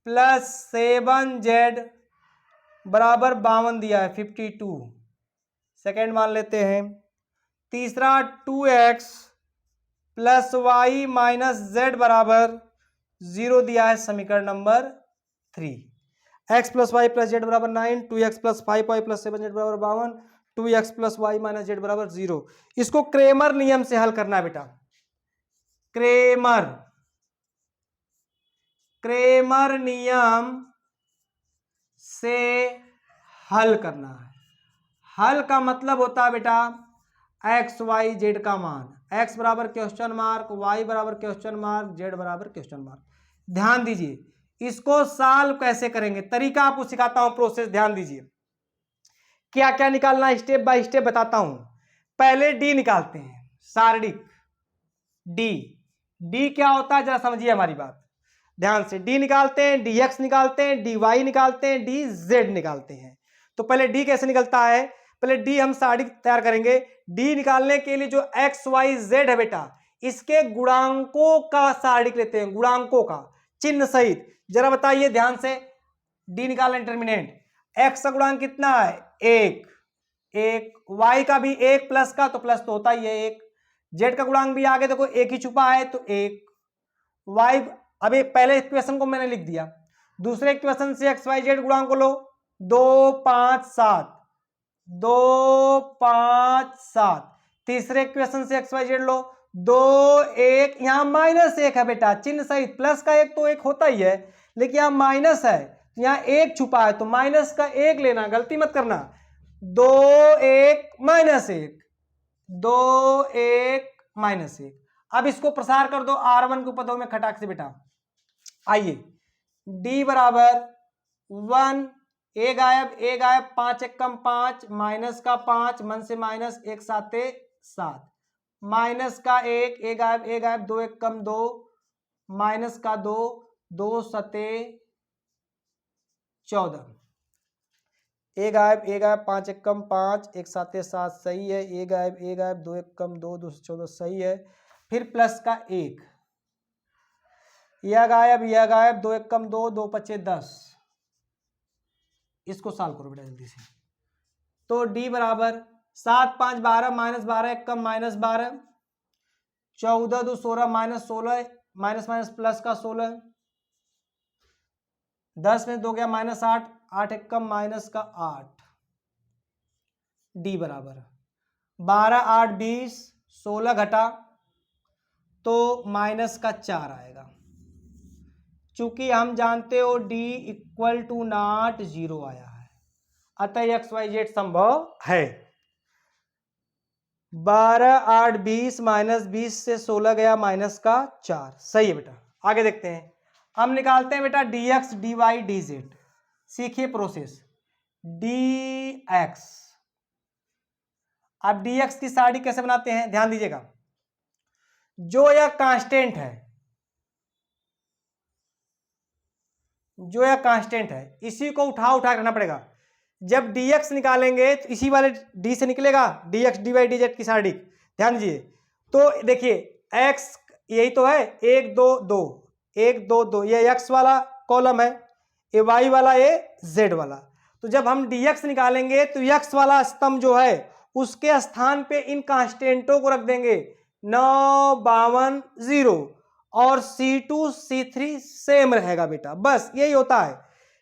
+ 7z बराबर 52 दिया है, 52, सेकेंड मान लेते हैं। तीसरा 2x + y - z बराबर 0 दिया है, समीकरण नंबर 3। x + y + z बराबर 9, 2x + 5y + 7z बराबर 52, 2x + y - z बराबर 0। इसको क्रेमर नियम से हल करना है बेटा, क्रेमर क्रेमर नियम से हल करना है। हल का मतलब होता है बेटा एक्स वाई जेड का मान, एक्स बराबर क्वेश्चन मार्क, वाई बराबर क्वेश्चन मार्क, जेड बराबर क्वेश्चन मार्क। ध्यान दीजिए इसको सॉल्व कैसे करेंगे, तरीका आपको सिखाता हूं, प्रोसेस ध्यान दीजिए क्या क्या निकालना है, स्टेप बाय स्टेप बताता हूं। पहले डी निकालते हैं, सारणिक डी। डी क्या होता है जरा समझिए हमारी बात ध्यान से। डी निकालते हैं, डी एक्स निकालते हैं, डी वाई निकालते हैं, डी जेड निकालते हैं। तो पहले डी कैसे निकलता है, पहले डी हम सारणिक तैयार करेंगे। डी निकालने के लिए जो एक्स वाई जेड है बेटा, इसके गुणांकों का सारणिक लेते हैं, गुणांकों का चिन्ह सहित। जरा बताइए ध्यान से, डी निकालना डिटरमिनेंट, एक्स का गुणांक कितना है, एक, एक, वाई का भी एक प्लस का, तो प्लस तो होता ही है एक, जेड का गुणांक भी आगे देखो एक ही छुपा है तो एक, वाई, अभी पहले इक्वेशन को मैंने लिख दिया, दूसरे इक्वेशन से एक्स वाई जेड गुणांक को लो, 2 5 7, 2 5 7, तीसरे इक्वेशन से एक्स वाई जेड लो, 2 1, यहां माइनस एक है बेटा चिन्ह सहित, प्लस का एक तो एक होता ही है लेकिन यहां माइनस है, यहां एक छुपा है तो माइनस का एक लेना, गलती मत करना। 2 1 माइनस एक, 2 1 माइनस एक। अब इसको प्रसार कर दो R1 के पदों में खटाक से बेटा। आइए D बराबर 1, ए गायब, 5 एक कम 5, माइनस का 5, मन से माइनस, एक साते 7, माइनस का 1, ए गायब, 2 एक कम 2, माइनस का 2, 2 सते 14, ए गायब, 5 एक कम 5, एक साते 7 सही है, ए गायब, 2 एक कम 2, 2 से 14 सही है। फिर प्लस का 1, यह गायब, 2 एक कम 2, 2 पचे 10। इसको सॉल्व करो बेटा जल्दी से। तो डी बराबर 7 5 12, माइनस 12 एक कम minus 12, 14 2 16, minus 16, minus minus plus का 16, 10 में 2 गया माइनस 8, 8 एक कम माइनस का 8। डी बराबर 12 8 20, 16 घटा तो माइनस का 4 आएगा। चूंकि हम जानते हो D इक्वल टू नॉट 0 आया है, अतः एक्स वाई जेड संभव है। 12 8 20, माइनस 20 से 16 गया माइनस का 4, सही है बेटा। आगे देखते हैं, हम निकालते हैं बेटा dx dy dz। सीखिए प्रोसेस, dx। अब dx की सारणी कैसे बनाते हैं ध्यान दीजिएगा, जो यह कांस्टेंट है, जो यह कांस्टेंट है इसी को उठा उठा करना पड़ेगा। जब dx निकालेंगे तो इसी वाले d से निकलेगा dx dy dz की सारणी, ध्यान दीजिए। तो देखिए x यही तो है, 1 2 2, 1 2 2, ये x वाला कॉलम है, ये y वाला, ये z वाला। तो जब हम dx निकालेंगे तो x वाला स्तंभ जो है उसके स्थान पे इन कांस्टेंटों को रख देंगे, 9 52 0, और C2 C3 सेम रहेगा बेटा, बस यही होता है।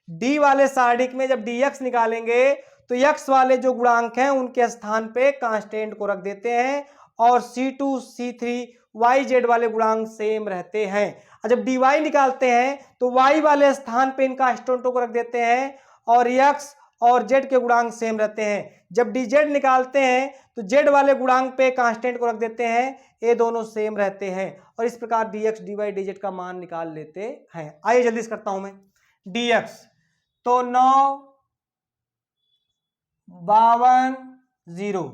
D वाले सारणिक में जब dx निकालेंगे तो x वाले जो गुणांक हैं उनके स्थान पे कांस्टेंट को रख देते हैं, और C2 C3 yz वाले गुणांक सेम रहते हैं। और जब dy निकालते हैं तो y वाले स्थान पे इन कांस्टेंटों को रख देते हैं, और x और z के गुणांक सेम रहते हैं। जब dz निकालते हैं तो z वाले गुणांक पे कांस्टेंट को रख देते हैं, ये दोनों सेम रहते हैं, और इस प्रकार dx dy dz का मान निकाल लेते हैं। आइए जल्दी से करता हूं मैं, dx तो 9 52 0,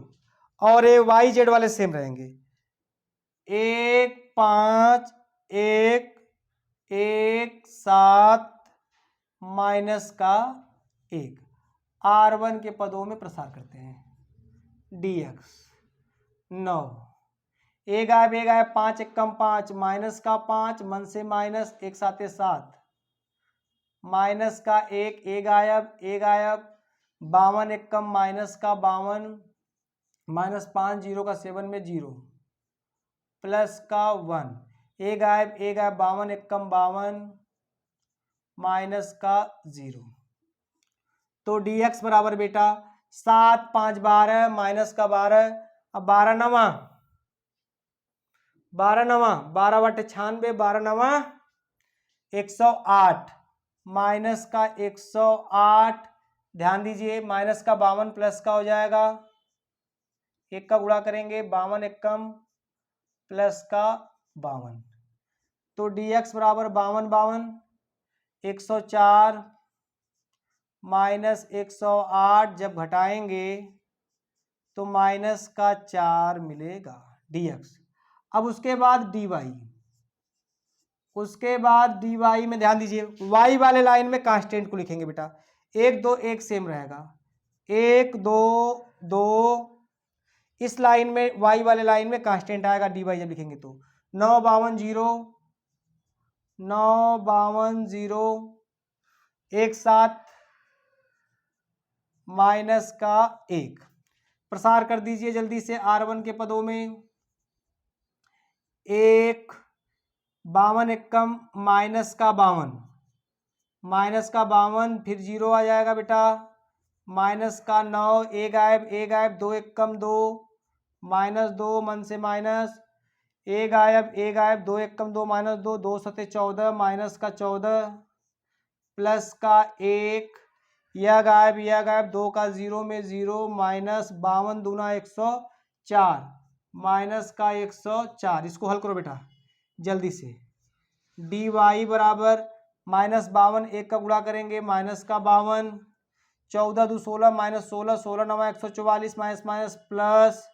और ये yz वाले सेम रहेंगे, 1 5 1 1 7 माइनस का 1, R1 के पदों में प्रसार करते हैं, dx 9, ए गायब, 5 एक कम 5, माइनस का 5, मन से माइनस, एक साथे 7, माइनस का 1, ए गायब, 52 एक कम माइनस का 52, माइनस 5 0 का 7 में 0, प्लस का 1, ए गायब, 52 एक कम 52, माइनस का 0। तो dx बराबर बेटा 7 5 12, माइनस का 12, अब 12 नवा 12 9, 12 बटे 96, 12 9 108 माइनस का 108, ध्यान दीजिए माइनस का 52 प्लस का हो जाएगा, एक का गुणा करेंगे 52 एकम प्लस का 52, तो dx बराबर 52 104 माइनस 108 जब घटाएंगे तो माइनस का 4 मिलेगा dx। अब उसके बाद dy, उसके बाद dy में ध्यान दीजिए y वाले लाइन में कांस्टेंट को लिखेंगे बेटा, 1 2 1 सेम रहेगा, 1 2 2, इस लाइन में y वाले लाइन में कांस्टेंट आएगा dy जब लिखेंगे तो 9 52 0, 9 52 0, 1 7 माइनस का 1, प्रसार कर दीजिए जल्दी से r1 के पदों में, 1 52 एकम माइनस का 52, माइनस का 52 फिर 0 आ जाएगा बेटा, माइनस का 9, ए गायब 2 एकम 2, माइनस 2 मन से माइनस, ए गायब 2 एकम 2 माइनस 2, 2 सते 14 माइनस का 14 प्लस का 1, यह गायब 2 का 0 में 0 माइनस 52 दूना 104 माइनस का 104, इसको हल करो बेटा जल्दी से, dy बराबर माइनस 52, एक का गुणा करेंगे माइनस का 52, 14 दो 16 minus 16, 16 9 144 minus minus plus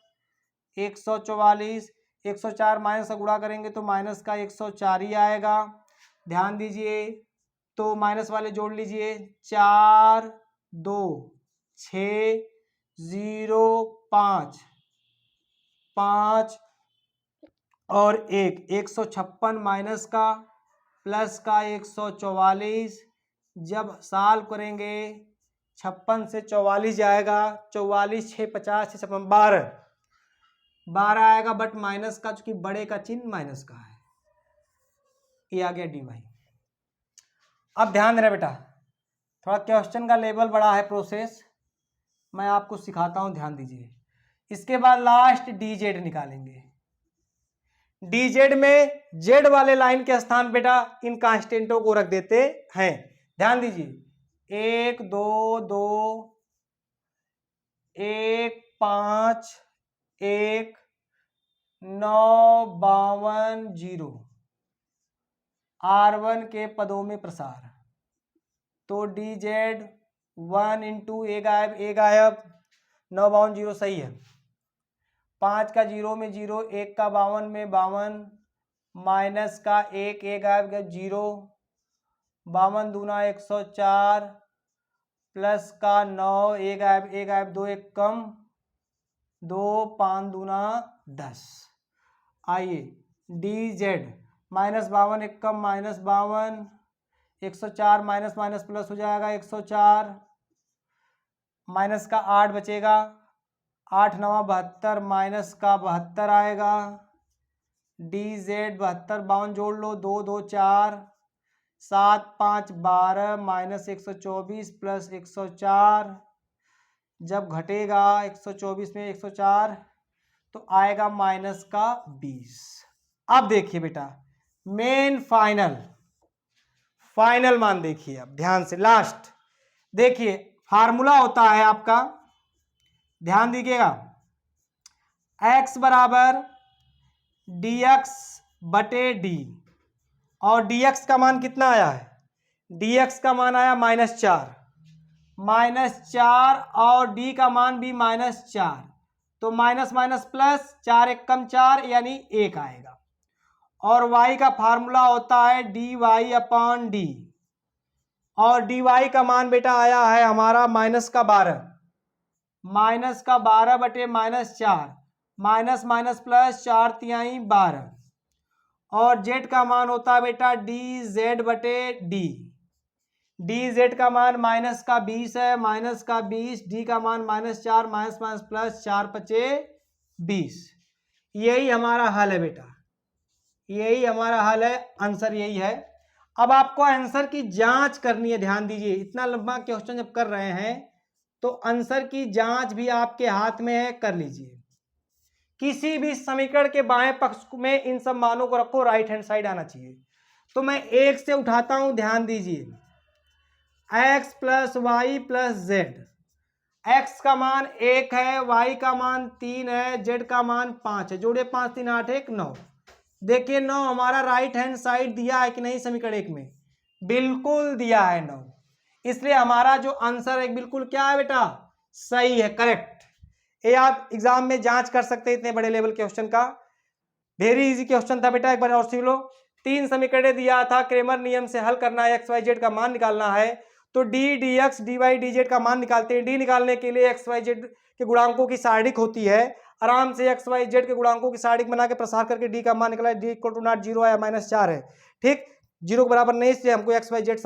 144, 104 minus का गुणा करेंगे तो माइनस का 104 ही आएगा, ध्यान दीजिए तो माइनस वाले जोड़ लीजिए, 4 2 6 0 5 5 और 1, 156 माइनस का प्लस का 144, जब सॉल्व करेंगे 56 से 44 जाएगा, 44 6 50 6 56 12 आएगा, बट माइनस का चूंकि बड़े का चिन्ह माइनस का है, ये आ गया dy। अब ध्यान देना बेटा, थोड़ा क्वेश्चन का लेवल बड़ा है, प्रोसेस मैं आपको सिखाता हूं, ध्यान दीजिए। इसके बाद लास्ट dz निकालेंगे, dz में z वाले लाइन के स्थान बेटा इन कांस्टेंटों को रख देते हैं, ध्यान दीजिए 1 2 2 1 5 1 9 52 0, r1 के पदों में प्रसार, तो dz 1 इंटू ए गायब 9 52 0 सही है, 5 का 0 में 0, 1 का 52 में 52 माइनस का 1 ए गायब 0, 52 दूना 104 प्लस का 9 ए गायब 2 एक कम 2 5 दूना 10। आइए dz माइनस 52 एक कम माइनस 52, 104 माइनस माइनस प्लस हो जाएगा 104, माइनस का 8 बचेगा, 8 9 72 माइनस का 72 आएगा, dz 72 52 जोड़ लो 2 2 4 7 5 12 माइनस 124 प्लस 104, जब घटेगा 124 में 104 तो आएगा माइनस का 20। अब देखिए बेटा मेन फाइनल मान देखिए, अब ध्यान से लास्ट देखिए, फार्मूला होता है आपका, ध्यान दीजिएगा, x बराबर dx बटे d, और dx का मान कितना आया है, dx का मान आया -4 और d का मान भी -4, तो माइनस माइनस प्लस 4 एक कम 4 यानी 1 आएगा, और y का फार्मूला होता है dy अपॉन d, और dy का मान बेटा आया है हमारा -12 बटे -4, माइनस माइनस प्लस 4 तिहाई 12, और z का मान होता है बेटा dz बटे d, dz का मान माइनस का 20 है, माइनस का 20, d का मान -4 माइनस माइनस प्लस 4 पचे 20, यही हमारा हल है बेटा, यही हमारा हल है, आंसर यही है। अब आपको आंसर की जांच करनी है, ध्यान दीजिए, इतना लंबा क्वेश्चन जब कर रहे हैं तो आंसर की जांच भी आपके हाथ में है, कर लीजिए। किसी भी समीकरण के बाएं पक्ष में इन सब मानों को रखो, राइट हैंड साइड आना चाहिए, तो मैं एक से उठाता हूं, ध्यान दीजिए, x plus y plus z. x का मान 1 है, y का मान 3 है, z का मान 5 है। जोड़े 5 3 8 1 9। देखिए 9 हमारा राइट हैंड साइड दिया है कि नहीं समीकरण 1 में? बिल्कुल दिया है 9, इसलिए हमारा जो आंसर है बिल्कुल क्या है बेटा? सही है, करेक्ट। ये आप एग्जाम में जांच कर सकते हैं इतने बड़े लेवल के क्वेश्चन का। वेरी इजी क्वेश्चन था बेटा, एक बार और सुन लो। 3 समीकरण दिया था, क्रेमर नियम से हल करना है, एक्स वाई जेड का मान निकालना है। तो d d x d y d z का मान निकालते हैं। डी निकालने के लिए एक्स वाई जेड के गुणांकों की सारणिक होती है। आराम से एक्स वाई जेड के गुणांकों की सारणिक बना के प्रसार करके डी का मान निकाला। डी इक्वल टू नॉट 0 आया, -4 है। ठीक, 0 के बराबर नहीं, इसलिए हमको एक्स वाई जेड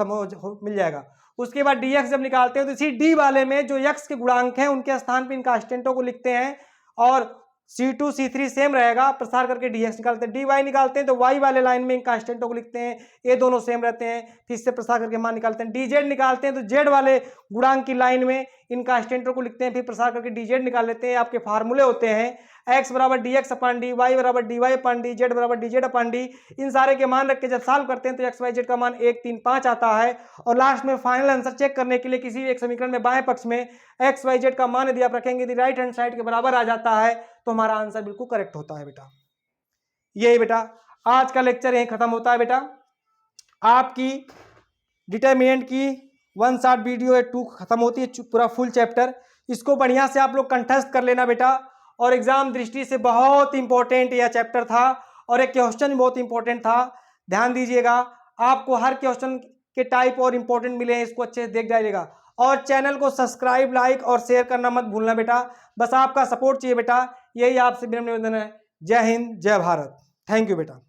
मिल जाएगा। उसके बाद डी एक्स जब निकालते हैं तो इसी डी वाले में जो एक्स के गुणांक हैं उनके स्थान पर इन कांस्टेंटों को लिखते हैं, और C2 C3 सेम रहेगा, प्रसार करके dx निकालते हैं। dy निकालते हैं तो y वाले लाइन में इन कांस्टेंटों को लिखते हैं, ये दोनों सेम रहते हैं, फिर इससे प्रसार करके मान निकालते हैं। dz निकालते हैं तो z वाले गुणांक की लाइन में इन कांस्टेंटों को लिखते हैं, फिर प्रसार करके dz निकाल लेते हैं। आपके फार्मूले होते हैं x बराबर dx अपन dy, y बराबर dy अपन डी, z बराबर dz अपन डी। इन सारे के मान रख के जब सॉल्व करते हैं तो x y z का मान 1 3 5 आता है। और लास्ट में फाइनल आंसर चेक करने के लिए किसी भी एक समीकरण में बाएं पक्ष में x y z का मान यदि आप रखेंगे, यदि राइट हैंड साइड के बराबर आ जाता है तो हमारा आंसर बिल्कुल करेक्ट होता है बेटा। यही बेटा आज का लेक्चर यहीं खत्म होता है बेटा। आपकी डिटरमिनेंट की 1 शॉट वीडियो 2 खत्म होती है, पूरा फुल चैप्टर। इसको बढ़िया से आप लोग कंठस्थ कर लेना बेटा, और एग्जाम दृष्टि से बहुत इंपॉर्टेंट यह चैप्टर था, और एक क्वेश्चन भी बहुत इंपॉर्टेंट था। ध्यान दीजिएगा, आपको हर क्वेश्चन के टाइप और इंपॉर्टेंट मिले हैं, इसको अच्छे से देख जाइएगा। और चैनल को सब्सक्राइब, लाइक और शेयर करना मत भूलना बेटा, बस आपका सपोर्ट चाहिए बेटा, यही आपसे विनम्र निवेदन है। जय हिंद, जय भारत। थैंक यू बेटा।